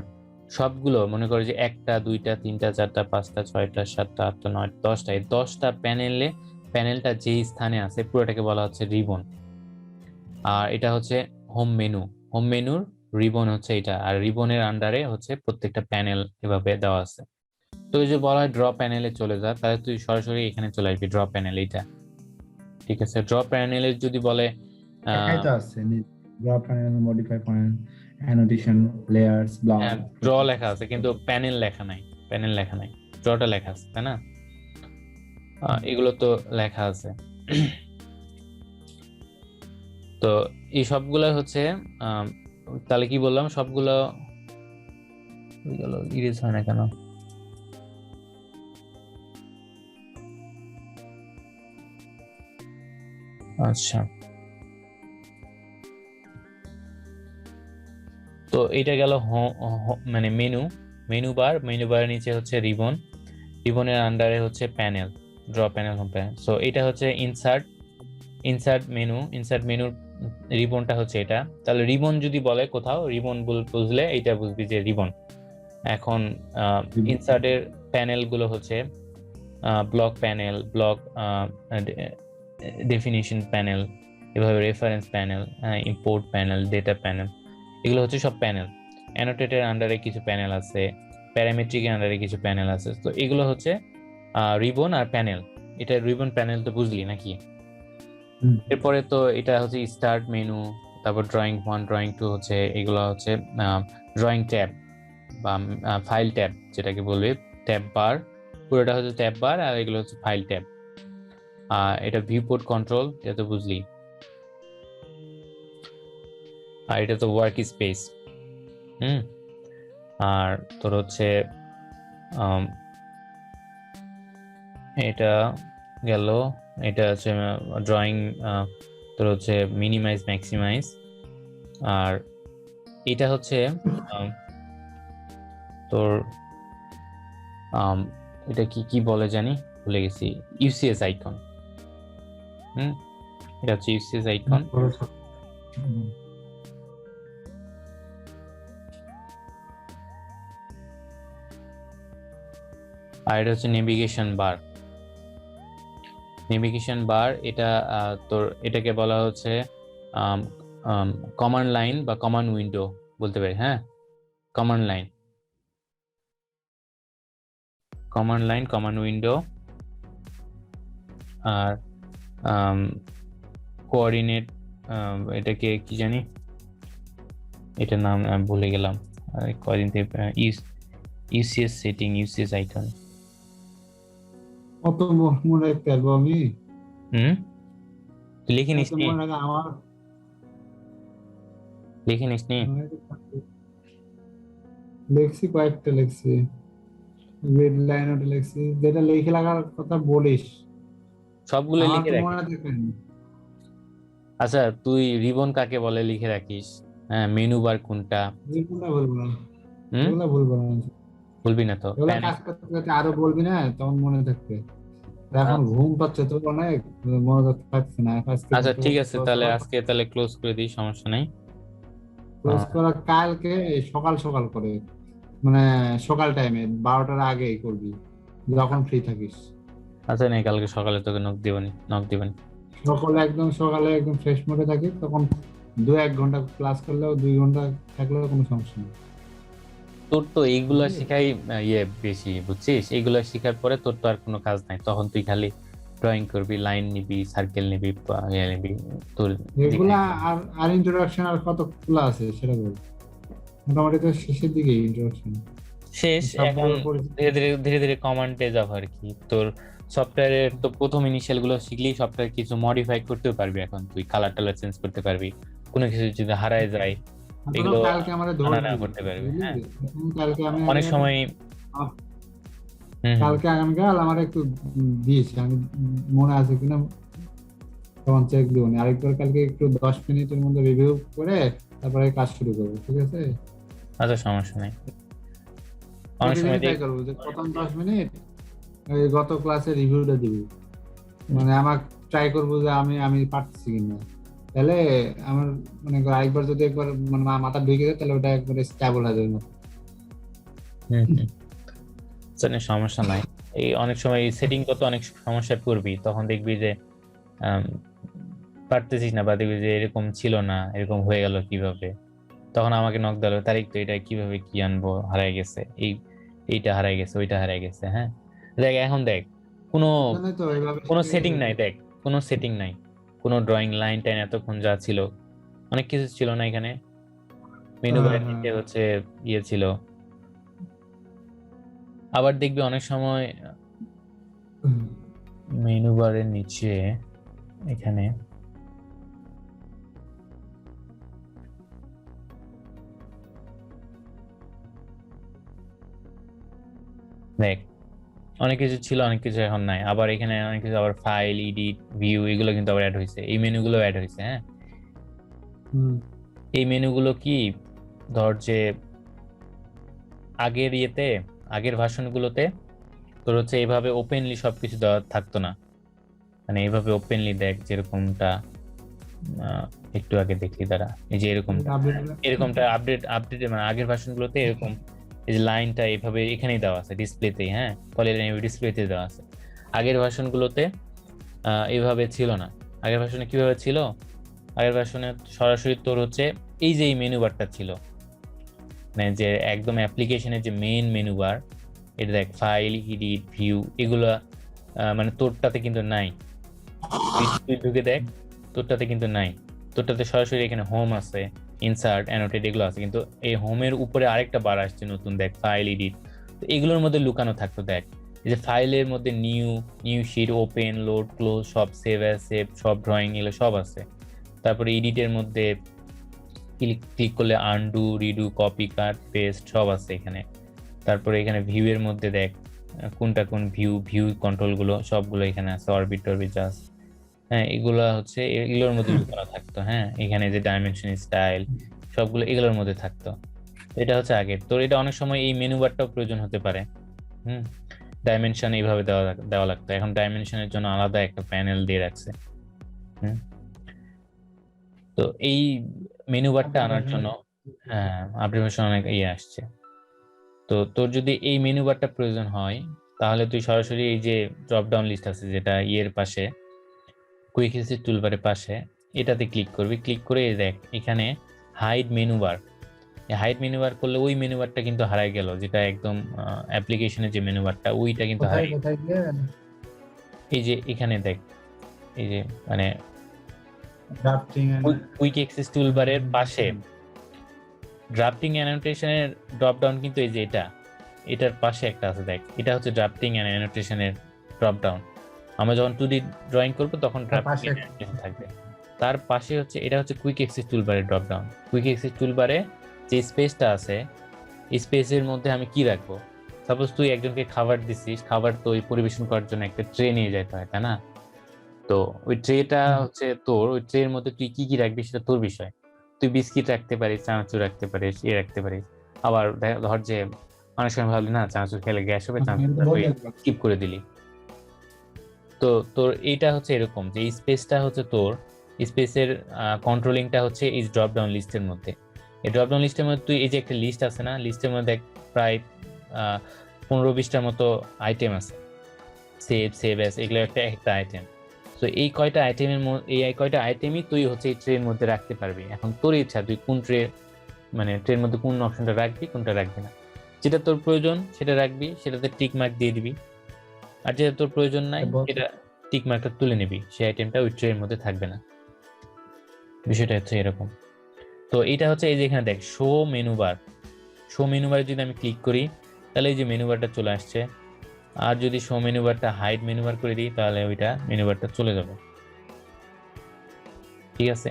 সবগুলো মনে করো যে 1টা 2টা 3টা 4টা 5টা 6টা 7টা 8টা 9টা 10টা, এই 10টা প্যানেলটা যেই স্থানে আছে পুরোটাকে বলা হচ্ছে রিবন। আর এটা হচ্ছে হোম মেনুর রিবন হচ্ছে এটা। আর রিবনের আন্ডারে হচ্ছে প্রত্যেকটা প্যানেল এভাবে দেওয়া আছে। তো এই যে বলা হয় ড্র প্যানেলে চলে যা, তাহলে তুই সরাসরি এখানে চলে আসবি, ড্র প্যানেল এইটা, ঠিক আছে। ড্র প্যানেলে যদি বলে একাই তো আছে, draw panel, modify panel, annotation, layers, block. Draw লেখা আছে কিন্তু প্যানেল লেখা নাই, ড্রটা লেখা আছে, তাই না? এগুলো তো লেখা আছে। তো এই সবগুলো হচ্ছে তাহলে কি বললাম, সবগুলো ইরেজ হয় না কেন? আচ্ছা, তো এটা গেল মানে মেনু বারের নিচে হচ্ছে রিবনের আন্ডারে হচ্ছে panel, draw panel, home panel. So এটা হচ্ছে ইনসার্ট মেনুর রিবনটা হচ্ছে এটা। তাহলে রিবন যদি বলে কোথাও, রিবন বুঝলে এইটা বুঝবি যে রিবন। এখন ইনসার্টের প্যানেল গুলো হচ্ছে block panel, block definition panel, এভাবে reference panel, import panel, data panel, এগুলো হচ্ছে সব প্যানেল। অ্যানোটেটের আন্ডারে কিছু প্যানেল আছে, প্যারামেট্রিকের আন্ডারে কিছু প্যানেল আছে। তো এগুলো হচ্ছে রিবন আর প্যানেল। এটা রিবন প্যানেল তো বুঝলি নাকি? এরপরে তো এটা হচ্ছে স্টার্ট মেনু, তারপর ড্রয়িং 1 ড্রয়িং 2 হচ্ছে, এগুলো হচ্ছে ড্রয়িং ট্যাব বা ফাইল ট্যাব যেটাকে বলবে, ট্যাব বার, পুরোটা হচ্ছে ট্যাব বার, আর এগুলো হচ্ছে ফাইল ট্যাব। এটা ভিউপোর্ট কন্ট্রোল, এটা তো বুঝলি। আর এটা তো ওয়ার্ক স্পেস। আর তোর হচ্ছে এটা গেল, এটা হচ্ছে ড্রয়িং, তোর হচ্ছে মিনিমাইজ ম্যাক্সিমাইজ। আর এটা হচ্ছে তোর এটা কি বলে জানি, ভুলে গেছি, ইউসিএস আইকন। এটা হচ্ছে ইউসিএস আইকন। আর এটা হচ্ছে নেভিগেশন বার। নেভিগেশন বার এটা তোর এটাকে বলা হচ্ছে কমান্ড লাইন বা কমান্ড উইন্ডো বলতে পারি। হ্যাঁ, কমান্ড লাইন, কমান্ড উইন্ডো। আর কোঅর্ডিনেট, এটাকে কি জানি, এটার নাম আমি ভুলে গেলাম। কদিন থেকে ইউসিএস সেটিং, ইউসিএস আইকন। কত মনে রাখতে পারবো আমি? তুই লিখে নিস এত নি? মনে রাখা আমার লিখে নিস নি? লিখছি, কয়েকটা লিখছি, রেড লাইন ওটা লিখছি, যেটা লিখে লাগার কথা বলিস সবগুলো আমার লিখে তো রাখিস? মনে থাকেন। আচ্ছা, তুই রিবন কাকে বলে লিখে রাখিস। হ্যাঁ, মেনু বার কোনটা? যেগুলো বলবো না, হুম, এগুলো বলবো না, বলবি না তো? এগুলো কাজ করতে করতে আরো বলবি না, তখন মনে থাকবে। এখন আচ্ছা ঘুম পাচ্ছে তো অনেক, মনে থাকছে না আজকে আচ্ছা, ঠিক আছে, তাহলে সকাল আজকে তাহলে ক্লোজ করে দিই, সমস্যা নাই। ক্লোজ আহ, করা, কালকে সকাল সকাল করে, মানে সকাল টাইমে 12টার আগেই করবি যখন ফ্রি থাকিস। আচ্ছা, নেই, কালকে সকালে তোকে নক দিবনি। সকালে একদম সকালে একদম ফ্রেশ মোডে থাকিস, তখন 2-1 ঘন্টা ক্লাস করলেও 2 ঘন্টা থাকলেও কোনো সমস্যা নেই। তোর তো এইগুলা বুঝলি? শিখাই বেশি, বুঝছিস? এইগুলা শিখার পরে তোর তো আর কোনো কাজ নাই, তখন তুই খালি ড্রয়িং করবি, লাইন নিবি, সার্কেল নিবি, নিবি তোর এগুলা যেখানে। আর আর ইন্ট্রোডাকশন আর কতগুলো আছে সেটা বল। মোটামুটি তো শেষের দিকে ইন্ট্রোডাকশন, শেষ। এখন সবগুলোর পরিচিতি। ধীরে ধীরে ধীরে ধীরে কমান্ডে যাবো আর কি। তোর সফটওয়্যারের তো প্রথম ইনিশিয়াল গুলো শিখলেই সফটওয়্যার কিছু মডিফাই করতেও পারবি। এখন তুই কালার টালার চেঞ্জ করতে পারবি, কোনো কিছু যদি হারায় যায় এখনো এগুলো কালকে আমাদের আনা নেওয়া ধরবি, করতে পারবি। বুঝলি? হ্যাঁ, কালকে আমি অনেক সময়। হুম হুম। কালকে আগামীকাল আমার একটু দিস, আমি মনে আছে কিনা তখন চেক দিব, আরেকবার কালকে একটু 10 মিনিটের মধ্যে রিভিউ করে তারপরে কাজ শুরু করবো, ঠিক আছে? আচ্ছা, সমস্যা নেই। অনেক সময় প্রতিদিনই ট্রাই করবো যে প্রথম 10 মিনিট ওই গত ক্লাসে রিভিউটা দিব, মানে আমার ট্রাই করবো যে আমি আমি পারতেছি কিনা। তাহলে আমার মানে আরেকবার যদি একবার মানে মাথা ঢুকে যায় তাহলে ওটা একবারে স্টেবল হয়ে যাবে। হুম হুম, আচ্ছা, সমস্যা নাই। এই অনেক সময় সেটিং করতে অনেক সমস্যায় পড়বি, তখন দেখবি যে আম, পারতেছিস না, বা দেখবি যে এরকম ছিল না, এরকম হয়ে গেল কিভাবে। তখন আমাকে নক দিল, তারিখ তো এটা কিভাবে কি আনবো, হারাই গেছে এইটা হারাই গেছে, ওইটা হারাই গেছে। হ্যাঁ, দেখ এখন দেখ, কোনো এই জন্যই তো এইভাবে কোনো শিখে সেটিং গেলে। নাই। দেখ, কোনো সেটিং নাই, কোনো ড্রয়িং লাইন টাইন এতক্ষণ যা ছিল অনেক কিছু ছিল না এখানে। মেনু হ্যাঁ বারের হ্যাঁ। নিচে হচ্ছে ইয়ে ছিল। আবার দেখবি অনেক সময় মেনু বারের নিচে এখানে দেখ অনেক কিছু ছিল, অনেক কিছু এখন নাই। আবার এখানে অনেক কিছু, আবার ফাইল, এডিট, ভিউ, এগুলো কিন্তু আবার অ্যাড হয়েছে, এই মেনুগুলো অ্যাড হয়েছে। হ্যাঁ, হুম। এই মেনুগুলো কি, ধর যে আগের ইয়েতে, আগের ভার্সন গুলোতে তোর হচ্ছে এইভাবে ওপেনলি সবকিছু দেওয়া থাকতো না। মানে এইভাবে ওপেনলি দেখ, যেরকমটা আহ, একটু আগে দেখলি, দাঁড়া, এই যে এরকমটা, আপডেট। এরকমটা আপডেট মানে আগের ভার্সন গুলোতে এরকম, এই যে লাইনটা এইভাবে এখানেই দেওয়া আছে ডিসপ্লেতে। হ্যাঁ, পলিলাইন ডিসপ্লেতে দেওয়া আছে। আগের ভার্সন গুলোতে এইভাবে ছিল না। আগের ভার্সনে কিভাবে ছিল, আগের ভার্সনে সরাসরি তোর হচ্ছে এই যে এই মেনু বারটা ছিল, মানে যে একদম অ্যাপ্লিকেশনের যে মেইন মেনু বার, এটা দেখ, ফাইল, এডিট, ভিউ, এগুলা মানে তোরটাতে কিন্তু নাই। তুই ঢুকে দেখ, তোরটাতে কিন্তু নাই। তোরটাতে সরাসরি এখানে হোম আছে, ইনসার্ট, অ্যানোটেট, এগুলো আছে, কিন্তু এই হোমের উপরে আরেকটা বার আসছে নতুন, দেখ, ফাইল, এডিট। তো এগুলোর মধ্যে লুকানো থাকতো। দেখ, এই যে ফাইলের মধ্যে new, new sheet, open, load, close, সব, সেভ অ্যাজ সেভ, সব, ড্রয়িং, এগুলো সব আছে। তারপরে এডিটের মধ্যে ক্লিক ক্লিক করলে undo, redo, copy, cut, paste সব আছে এখানে। তারপরে এখানে ভিউ এর মধ্যে দেখ কোনটা কোন ভিউ, ভিউ কন্ট্রোল গুলো সবগুলো এখানে আছে, অরবিট টরবিট জাস্ট। হ্যাঁ, এগুলা হচ্ছে এগুলোর মধ্যে লুকানো থাকতো। হ্যাঁ, এখানে যে ডাইমেনশন, স্টাইল, সবগুলো এগুলোর মধ্যে থাকতো। এটা হচ্ছে আগের তোর। এটা অনেক সময় এই মেনু বারটাও প্রয়োজন হতে পারে। হুম, ডাইমেনশন এইভাবে দেওয়া দেওয়া লাগতো, এখন ডাইমেনশনের জন্য আলাদা একটা প্যানেল দিয়ে রাখছে। হুম, তো এই মেনু বারটা আনার জন্য, হ্যাঁ, আপডেট অনেক ইয়ে আসছে। তো তোর যদি এই মেনু বারটা প্রয়োজন হয়, তাহলে তুই সরাসরি এই যে ড্রপ ডাউন লিস্ট আছে যেটা ইয়ের পাশে, কুইক এক্সিট টুলবারের পাশে, এটাতে ক্লিক করবি। ক্লিক করে এই দেখ এখানে hide menu bar. Hide menu bar করলে ওই মেনু বারটা কিন্তু হারাই গেল, যেটা একদম অ্যাপ্লিকেশনের যে মেনু বারটা ওইটা কিন্তু কোথায় হারাই। কোথায় গিয়ে এই যে এখানে দেখ, এই যে মানে ড্রাফটিং কুইক এক্সেস টুলবারের পাশে ড্রাফটিং অ্যানোটেশনের ড্রপ ডাউন কিন্তু এই যে এটার পাশে একটা আছে দেখ, এটা হচ্ছে ড্রাফটিং এন্ড অ্যানোটেশনের ড্রপ ডাউন। আমরা যখন 2D ড্রয়িং করব তখন ড্রাফটিং এন্ড অ্যানোটেশন থাকবে। তার পাশে হচ্ছে এটা হচ্ছে কুইক এক্সেস টুলবারের ড্রপ ডাউন। কুইক এক্সেস টুলবারে যে স্পেসটা আছে, এই স্পেসের মধ্যে আমি কি রাখবো? সাপোজ তুই একজনকে খাবার দিছিস, খাবার তো ওই পরিবেশন করার জন্য একটা ট্রে নিয়ে যেতে হয়, তাই না? তো ওই ট্রেটা হচ্ছে তোর, ওই ট্রের মধ্যে তুই কি কি রাখবি সেটা তোর বিষয়। তুই বিস্কিট রাখতে পারিস, চানাচুর রাখতে পারিস, রাখতে পারিস। আবার ধর যে অনেক সময় ভাবলি না চানাচুর খেলে গ্যাস হবে, চানাচুরটা তুই স্কিপ করে দিলি। তো তোর এইটা হচ্ছে এরকম যে স্পেসটা হচ্ছে তোর, স্পেসের কন্ট্রোলিংটা হচ্ছে এই ড্রপ ডাউন লিস্টের মধ্যে। এই ড্রপ ডাউন লিস্টের মধ্যে তুই এই যে একটা লিস্ট আছে না, লিস্টের মধ্যে প্রায় 15-20টার মতো আইটেম আছে, সেভ অ্যাজ, এগুলো একটা আইটেম। তো এই কয়টা আইটেমের এই কয়টা আইটেমই তুই হচ্ছে এই ট্রের মধ্যে রাখতে পারবি। এখন তোর ইচ্ছা তুই কোন মানে ট্রের মধ্যে কোন অপশনটা রাখবি, কোনটা রাখবি না। যেটা তোর প্রয়োজন সেটা রাখবি, সেটাতে টিক মার্ক দিয়ে দিবি। আর যেটা তোর প্রয়োজন নাই সেটা টিক মার্কটা তুলে নিবি, সেই আইটেমটা ওই ট্রের মধ্যে থাকবে না। বিষয়টা হচ্ছে এরকম। তো এটা হচ্ছে এই যে এখানে দেখ show menu bar. Show menu বারে যদি আমি ক্লিক করি তাহলে এই যে মেনু বারটা চলে আসছে। আর যদি শো মেনু বারটা হাইড মেনু বার করে দিই তাহলে ওইটা মেনু বারটা চলে যাবে। ঠিক আছে।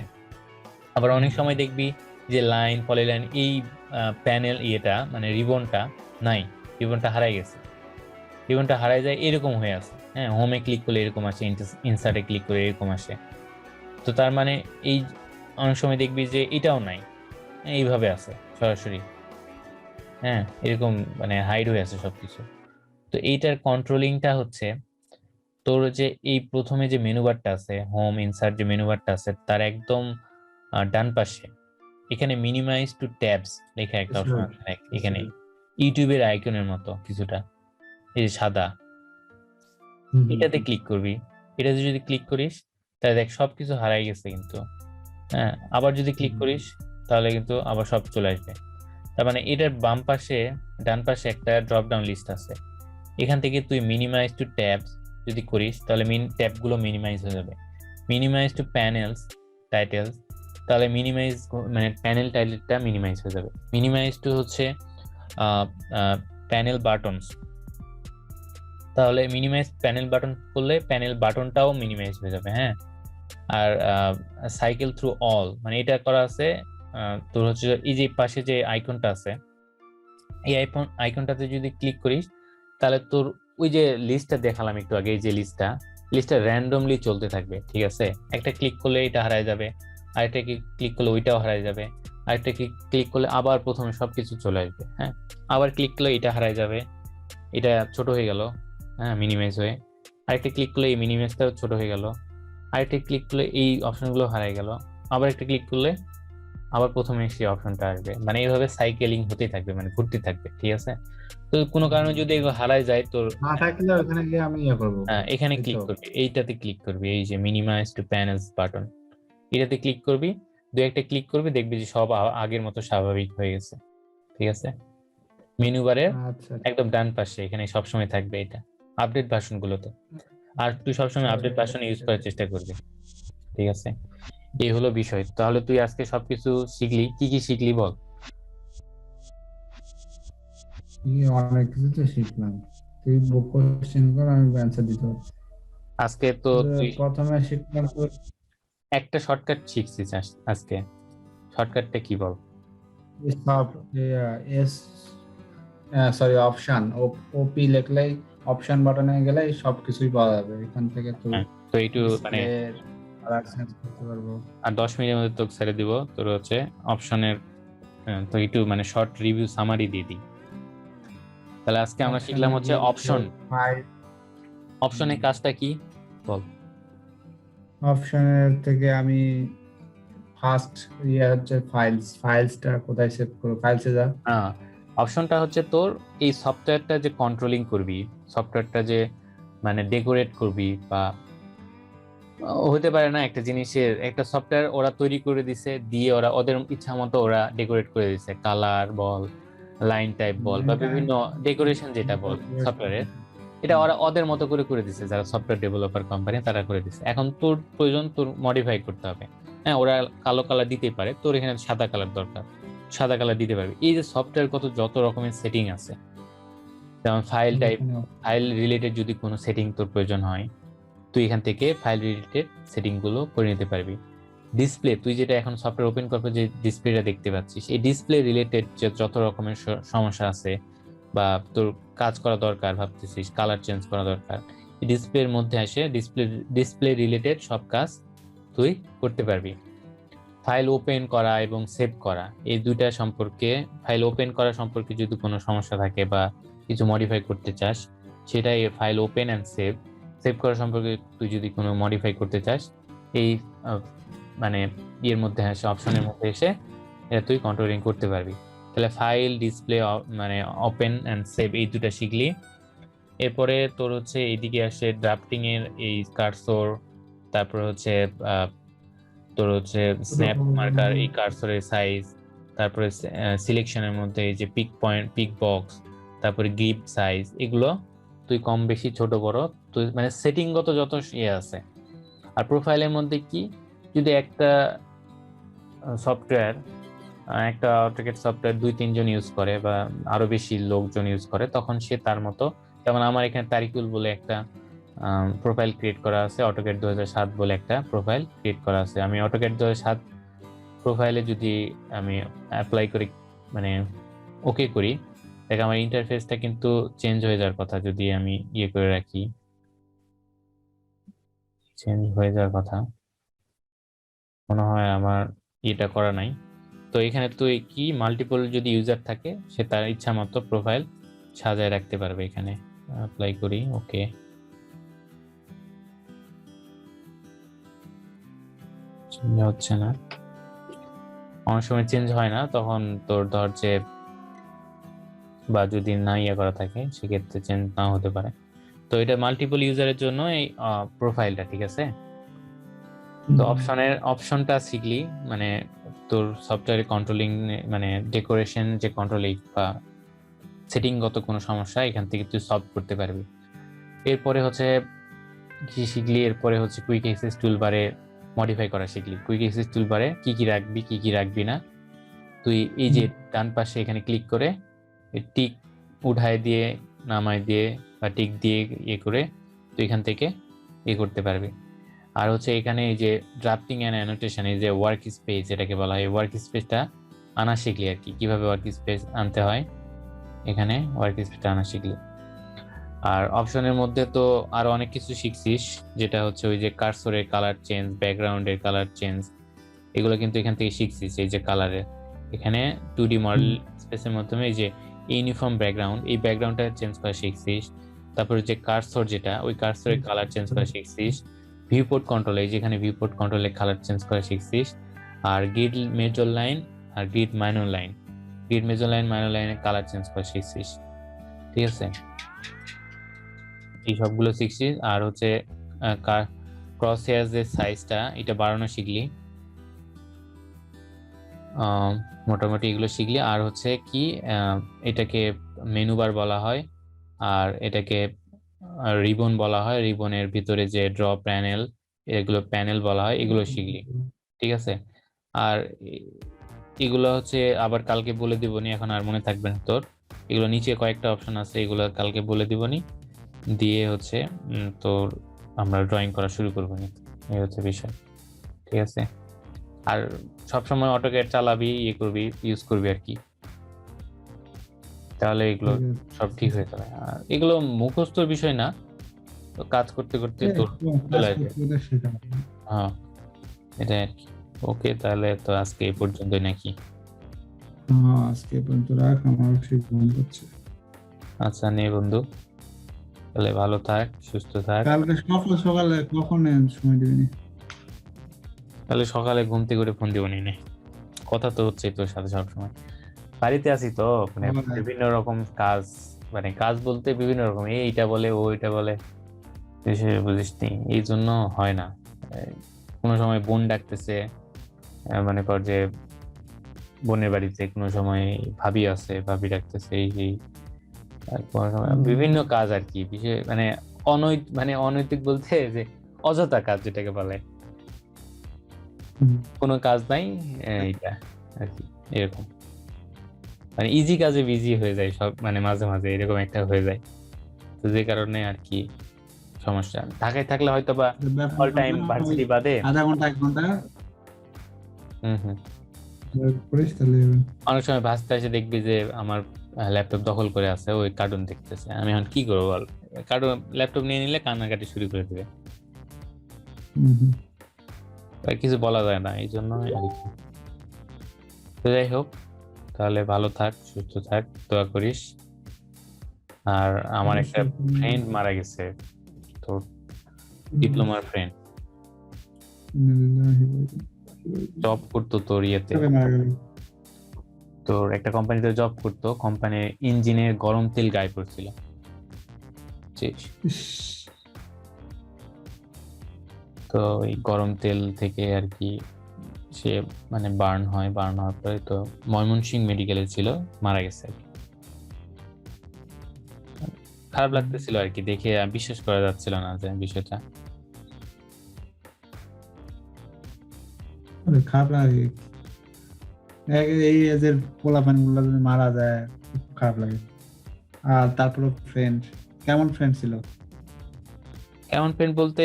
আবার অনেক সময় দেখবি যে লাইন, পলিলাইন, এই প্যানেল ইয়েটা মানে রিবনটা নাই, রিবনটা হারাই গেছে, রিবনটা হারাই যায় এরকম হয়ে আছে। হ্যাঁ, হোমে ক্লিক করলে এরকম আসে, ইনসার্টে ক্লিক করে এরকম আসে। তো তার মানে এই অনেক সময় দেখবি যে এটাও নাই, এইভাবে আছে সরাসরি। হ্যাঁ, এরকম মানে হাইড হয়ে আছে সবকিছু। তো এইটার কন্ট্রোলিংটা হচ্ছে তোর যে এই প্রথমে যে মেনু বারটা আছে, হোম ইনসার্ট যে মেনু বারটা আছে তার একদম ডান পাশে এখানে মিনিমাইজ টু ট্যাবস লেখা একটা অপশন আছে এখানে, ইউটিউবের আইকনের মতো কিছুটা, এই যে সাদা, এটাতে ক্লিক করবি। এটাতে যদি ক্লিক করিস তাহলে দেখ সবকিছু হারাই গেছে কিন্তু। হ্যাঁ, আবার যদি ক্লিক করিস তাহলে কিন্তু আবার সব চলে আসবে। তার মানে এটার বাম পাশে, ডান পাশে একটা ড্রপ ডাউন লিস্ট আছে। এখান থেকে তুই মিনিমাইজ টু ট্যাবস যদি করিস তাহলে ট্যাবগুলো মিনিমাইজ হয়ে যাবে। মিনিমাইজ টু প্যানেলস টাইটেলস, তাহলে মিনিমাইজ মানে প্যানেল টাইটেলটা মিনিমাইজ হয়ে যাবে। মিনিমাইজ টু হচ্ছে প্যানেল বাটনস, তাহলে মিনিমাইজ প্যানেল বাটন করলে প্যানেল বাটনটাও মিনিমাইজ হয়ে যাবে। হ্যাঁ, আর সাইকেল থ্রু অল মানে এটা করা আছে তোর হচ্ছে এই যে পাশে যে আইকনটা আছে, এই আইকনটাতে যদি ক্লিক করিস তাহলে তোর ওই যে লিস্টটা দেখালাম একটু আগে, এই যে লিস্টটা র্যান্ডমলি চলতে থাকবে। ঠিক আছে, একটা ক্লিক করলে এটা হারায় যাবে, আরেকটা ক্লিক করলে ওইটাও হারায় যাবে, আরেকটা ক্লিক করলে আবার প্রথমে সবকিছু চলে আসবে। হ্যাঁ, আবার ক্লিক করলে এটা হারায় যাবে, এটা ছোট হয়ে গেল, হ্যাঁ মিনিমাইজ হয়ে। আরেকটা ক্লিক করলে এই মিনিমাইজটাও ছোট হয়ে গেল, আরেকটা ক্লিক করলে এই অপশনগুলো হারায় গেল, আবার একটা ক্লিক করলে আবার প্রথমে সেই অপশনটা আসবে। মানে এইভাবে সাইকেলিং হতেই থাকবে, মানে ঘুরতে থাকবে। ঠিক আছে, তো কোনো কারণে যদি এগুলো হারায় যায় তোর না থাকলে ওখানে গিয়ে আমি করব, এখানে ক্লিক করবি, এইটাতে ক্লিক করবি, এই যে মিনিমাইজ টু প্যানেলস বাটন, এটাতে ক্লিক করবি, দু একটা ক্লিক করবি, দেখবি যে সব আগের মতো স্বাভাবিক হয়ে গেছে। ঠিক আছে, মেনু বারের একদম ডান পাশে এখানে সবসময় থাকবে এটা আপডেট ভার্সন গুলোতে। আর তুই সবসময় আপডেট ভার্সন ইউজ করার চেষ্টা করবি। ঠিক আছে, এই হলো বিষয়। তাহলে তুই আজকে সবকিছু শিখলি, কি কি শিখলি বল? অনেক কিছু তো শিখলাম, তুই কোশ্চেন কর আমি অ্যানসার দিতে পারবো। আজকে তো তুই প্রথমে শিখলাম তো একটা শর্টকাট শিখছিস আজকে, শর্টকাটটা কি বল? এস সরি অপশন, ওপি লিখলেই অপশন বাটনে গেলেই সবকিছুই পাওয়া যাবে এখান থেকে। তো এইটু মানে করতে পারবো। আর 10 মিনিটের মধ্যে তোকে ছেড়ে দিব তোর হচ্ছে অপশনের, তো একটু মানে শর্ট রিভিউ সামারি দিয়ে দিই। তাহলে আজকে আমরা শিখলাম হচ্ছে অপশন। অপশনের কাজটা কি বল? অপশনের থেকে আমি ফার্স্ট হচ্ছে ফাইলসটা কোথায় সেভ করব, ফাইলসে যা। অপশনটা হচ্ছে তোর এই সফটওয়্যারটা যে কন্ট্রোলিং করবি, সফটওয়্যারটা যে মানে ডেকোরেট করবি, বা হতে পারে না একটা জিনিসের একটা সফটওয়্যার ওরা তৈরি করে দিছে, দিয়ে ওরা ওদের ইচ্ছা মতো ওরা ডেকোরেট করে দিছে, কালার বল, লাইন টাইপ বল, বা বিভিন্ন ডেকোরেশন যেটা বল সফটওয়্যারের, এটা ওরা ওদের মতো করে দিছে, যারা সফটওয়্যার ডেভেলপার কোম্পানি তারা করে দিছে। এখন তোর প্রয়োজন তোর মডিফাই করতে হবে। হ্যাঁ, ওরা কালো কালার দিতেই পারে, তোর এখানে সাদা কালার দরকার, সাদা কালার দিতে পারবি। এই যে সফটওয়্যার কত যত রকমের সেটিং আছে, যেমন ফাইল টাইপ, ফাইল রিলেটেড যদি কোনো সেটিং তোর প্রয়োজন হয়, তুই এখান থেকে ফাইল রিলেটেড সেটিং গুলো করে নিতে পারবি। ডিসপ্লে, তুই যেটা এখন সফটওয়্যার ওপেন করবে যে ডিসপ্লেটা দেখতে পাচ্ছিস, এই ডিসপ্লে রিলেটেড যে যত রকমের সমস্যা আছে বা তোর কাজ করা দরকার, ভাবতেছিস কালার চেঞ্জ করা দরকার, এই ডিসপ্লের মধ্যে আসে ডিসপ্লে রিলেটেড সব কাজ তুই করতে পারবি। ফাইল ওপেন করা এবং সেভ করা, এই দুইটা সম্পর্কে, ফাইল ওপেন করা সম্পর্কে যদি কোনো সমস্যা থাকে বা কিছু মডিফাই করতে চাস, সেটাই file open and save. Save করা সম্পর্কে তুই যদি কোনো মডিফাই করতে চাস, এই মানে ইয়ের মধ্যে এসে, অপশনের মধ্যে এসে এটা তুই কন্ট্রোলিং করতে পারবি। তাহলে ফাইল, ডিসপ্লে, মানে ওপেন অ্যান্ড সেভ, এই দুটা শিখলি। এরপরে তোর হচ্ছে এইদিকে আসে ড্রাফটিং এর এই কার্সর, তারপর হচ্ছে তোর হচ্ছে স্ন্যাপ মার্কার, এই কার্সরের সাইজ, তারপরে সিলেকশনের মধ্যে এই যে পিক পয়েন্ট, পিক বক্স, তারপরে গ্রিপ সাইজ, এগুলো তুই কম বেশি ছোট বড় তুই মানে সেটিংগত যত ইয়ে আছে। আর প্রোফাইলের মধ্যে কি, যদি একটা সফটওয়্যার, একটা অটোক্যাড সফটওয়্যার 2-3 জন ইউজ করে বা আরো বেশি লোকজন ইউজ করে, তখন সে তার মতো, যেমন আমার এখানে তারিকুল বলে একটা প্রোফাইল ক্রিয়েট করা আছে, অটোক্যাড 2007 বলে একটা প্রোফাইল ক্রিয়েট করা আছে। আমি অটোক্যাড 2007 প্রোফাইলে যদি আমি অ্যাপ্লাই করি, মানে ওকে করি, দেখ আমার ইন্টারফেসটা কিন্তু চেঞ্জ হয়ে যাওয়ার কথা, যদি আমি ইয়ে করে রাখি, চেঞ্জ হয়ে যাওয়ার কথা মনে হয় আমার এটা করা নাই। তো এখানে তুই কি মাল্টিপল যদি ইউজার থাকে, সে তার ইচ্ছা মতো প্রোফাইল সাজায় রাখতে পারবে। এখানে অ্যাপ্লাই করি, ওকে, চেঞ্জ হচ্ছে না, অনেক সময় চেঞ্জ হয় না, তখন তোর ধর যে, বা যদি না ইয়ে করা থাকে সেক্ষেত্রে চেঞ্জ না হতে পারে। তো এটা মাল্টিপল ইউজারের জন্য এই প্রোফাইলটা, ঠিক আছে। তো অপশনটা শিখলি, মানে তোর সফটওয়্যার কন্ট্রোলিং, মানে ডেকোরেশন যে কন্ট্রোলিং বা সেটিংগত কোনো সমস্যা এখান থেকে তুই সলভ করতে পারবি। এরপরে হচ্ছে কি শিখলি, এরপরে হচ্ছে কুইক অ্যাক্সেস টুলবারে মডিফাই করা শিখলি। কুইক অ্যাক্সেস টুলবারে কি কি রাখবি, কি কি রাখবি না, তুই এই যে ডান পাশে এখানে ক্লিক করে টিক উঠায় দিয়ে, নামায় দিয়ে বা টিক দিয়ে ইয়ে করে তুই এখান থেকে ইয়ে করতে পারবি। আর হচ্ছে এখানে এই যে ড্রাফটিং এন্ড অ্যানোটেশন, এই যে ওয়ার্ক স্পেস এটাকে বলা হয়, ওয়ার্ক স্পেসটা আনা শিখলি আর কি, কিভাবে ওয়ার্ক স্পেস আনতে হয়, এখানে ওয়ার্ক স্পেসটা আনা শিখলি। আর অপশনের মধ্যে তো আরো অনেক কিছু শিখছিস, যেটা হচ্ছে ওই যে কার্সরের কালার চেঞ্জ, ব্যাকগ্রাউন্ডের কালার চেঞ্জ, এগুলো কিন্তু এখান থেকে শিখছিস। এই যে কালারের এখানে 2D মডেল স্পেসের মাধ্যমে এই যে ইউনিফর্ম ব্যাকগ্রাউন্ড, এই ব্যাকগ্রাউন্ডটা চেঞ্জ করা শিখছিস। তারপরে যে কার্সর, যেটা ওই কার্সরের কালার চেঞ্জ করা শিখছিস। ভিউপোর্ট কন্ট্রোল, এই যেখানে ভিউপোর্ট কন্ট্রোলের কালার চেঞ্জ করা শিখছিস। আর গ্রিড মেজর লাইন আর grid minor line, grid major line minor লাইনের কালার চেঞ্জ করা শিখছিস, ঠিক আছে, এই সবগুলো শিখছিস। আর হচ্ছে ক্রস হেয়ার যে সাইজটা, এটা বাড়ানো শিখলি, মোটামুটি এগুলো শিখলি। আর হচ্ছে কি, এটাকে মেনু বার বলা হয়, আর এটাকে রিবন বলা হয়, রিবনের ভিতরে যে ড্র প্যানেল, এগুলো প্যানেল বলা হয়, এগুলো শিখলি, ঠিক আছে। আর এগুলো হচ্ছে আবার কালকে বলে দিবনি, এখন আর মনে থাকবে না তোর। এগুলো নিচে কয়েকটা অপশন আছে, এগুলো কালকে বলে দিবনি, দিয়ে হচ্ছে তোর আমরা ড্রয়িং করা শুরু করবো নি, এই হচ্ছে বিষয়, ঠিক আছে। আর সবসময় অটোক্যাড চালাবি, ইয়ে করবি, ইউজ করবি আর কি, তাহলে এগুলো সব ঠিক হয়ে যাবে। আর এগুলো মুখস্থর বিষয় না, তো কাজ করতে করতে তোর চলে আসবে। হ্যাঁ, এটাই আর কি। ওকে, তাহলে তো আজকে এই পর্যন্তই নাকি? আজকে পর্যন্ত রাখ, আমার সেই ঘুম হচ্ছে। আচ্ছা নে বন্ধু, তাহলে ভালো থাক, সুস্থ থাক। কালকে সকালে কখন সময় দিবি? তাহলে সকালে ঘুম থেকে উঠে ফোন দিবনি, নে, কথা তো হচ্ছে তোর সাথে সবসময়। বাড়িতে আছি তো, মানে হ্যাঁ। বিভিন্ন রকম কাজ, মানে কাজ বলতে বিভিন্ন রকম, এইটা বলে ওইটা বলে, বুঝিস নি, এই জন্য হয় না। কোনো সময় বোন ডাকতেছে, মনে কর যে বোনের বাড়িতে, কোনো সময় ভাবি আছে, ভাবি ডাকতেছে, এই আর কোনো সময় বিভিন্ন কাজ আর কি, বিশেষ মানে অনৈতিক বলতে যে অযথা কাজ যেটাকে বলে, কোনো কাজ নাই, এইটা আর কি, এরকম মানে ইজি কাজে বিজি হয়ে যায় সব, মানে মাঝে মাঝে এরকম একটা হয়ে যায়, তো যে কারণে আর কি সমস্যা। ঢাকায় থাকলে হয়তো বা অল টাইম ভার্সিটি বাদে, আধা ঘন্টা 1 ঘন্টা হুম, করিস তাহলে অনেক সময় ভাসতে এসে দেখবি যে আমার ল্যাপটপ দখল করে আছে, ওই কার্টুন দেখতেছে, আমি এখন কি করবো বল, কার্টুন ল্যাপটপ নিয়ে নিলে কান্নাকাটি শুরু করে দেবে, আর কিছু বলা যায় না, এই জন্য আর কি। তো যাই হোক, তাহলে ভালো থাক, সুস্থ থাক, দোয়া করিস। আর আমার একটা ফ্রেন্ড মারা গেছে, তোর ডিপ্লোমার ফ্রেন্ড, জব করতো তোর ইয়েতে, তোর একটা কোম্পানিতে জব করতো, কোম্পানির ইঞ্জিনে গরম তেল গায়ে পড়ছিল, তো এই গরম তেল থেকে আর কি সে মানে বার্ন হওয়ার পরে তো ময়মনসিংহ মেডিকেলে ছিল, মারা গেছে আর কি। খারাপ লাগতেছিল আর কি দেখে, বিশ্বাস করা যাচ্ছিল না যে বিষয়টা। খারাপ লাগে এই এজের পোলাপান গুলো যদি মারা যায়, খুব খারাপ লাগে। আর তারপরে ফ্রেন্ড, কেমন ফ্রেন্ড ছিল? এমন ফ্রেন্ড বলতে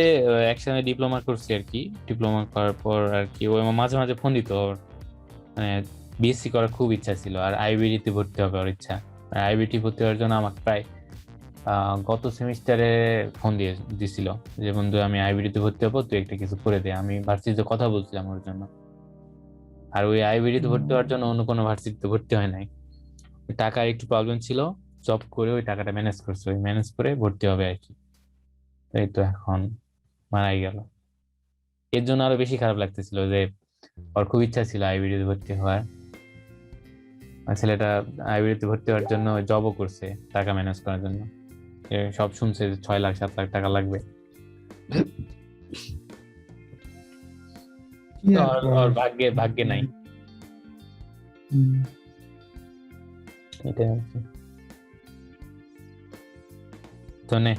একসাথে ডিপ্লোমা করছি আর কি, ডিপ্লোমা করার পর আর কি ও আমার মাঝে মাঝে ফোন দিত, ওর মানে বিএসসি করার খুব ইচ্ছা ছিল, আর আইবিডি ভর্তি হওয়ার ইচ্ছা, আর আইবিটি ভর্তি হওয়ার জন্য আমাকে প্রায় গত সেমিস্টারে ফোন দিছিল যে বন্ধু আমি আইবিডিতে ভর্তি হবো, তুই একটা কিছু করে দে। আমি ভার্সিটিতে কথা বলছিলাম ওর জন্য, আর ওই আইবিডিতে ভর্তি হওয়ার জন্য অন্য কোনো ভার্সিটিতে ভর্তি হয় নাই, টাকার একটু প্রবলেম ছিল, জব করে ওই টাকাটা ম্যানেজ করছে, ওই ম্যানেজ করে ভর্তি হবে আর কি। এই তো এখন মারাই গেল, এর জন্য আরো বেশি খারাপ লাগতেছিল যে ওর খুব ইচ্ছা ছিল আইবিডিতে ভর্তি হওয়ার, আর ছেলেটা আইবিডিতে ভর্তি হওয়ার জন্য জবও করছে টাকা ম্যানেজ করার জন্য, সব শুনছে যে 6 লাখ 7 লাখ টাকা লাগবে, ওর ভাগ্যে নাই, এটাই আর কি। তো নে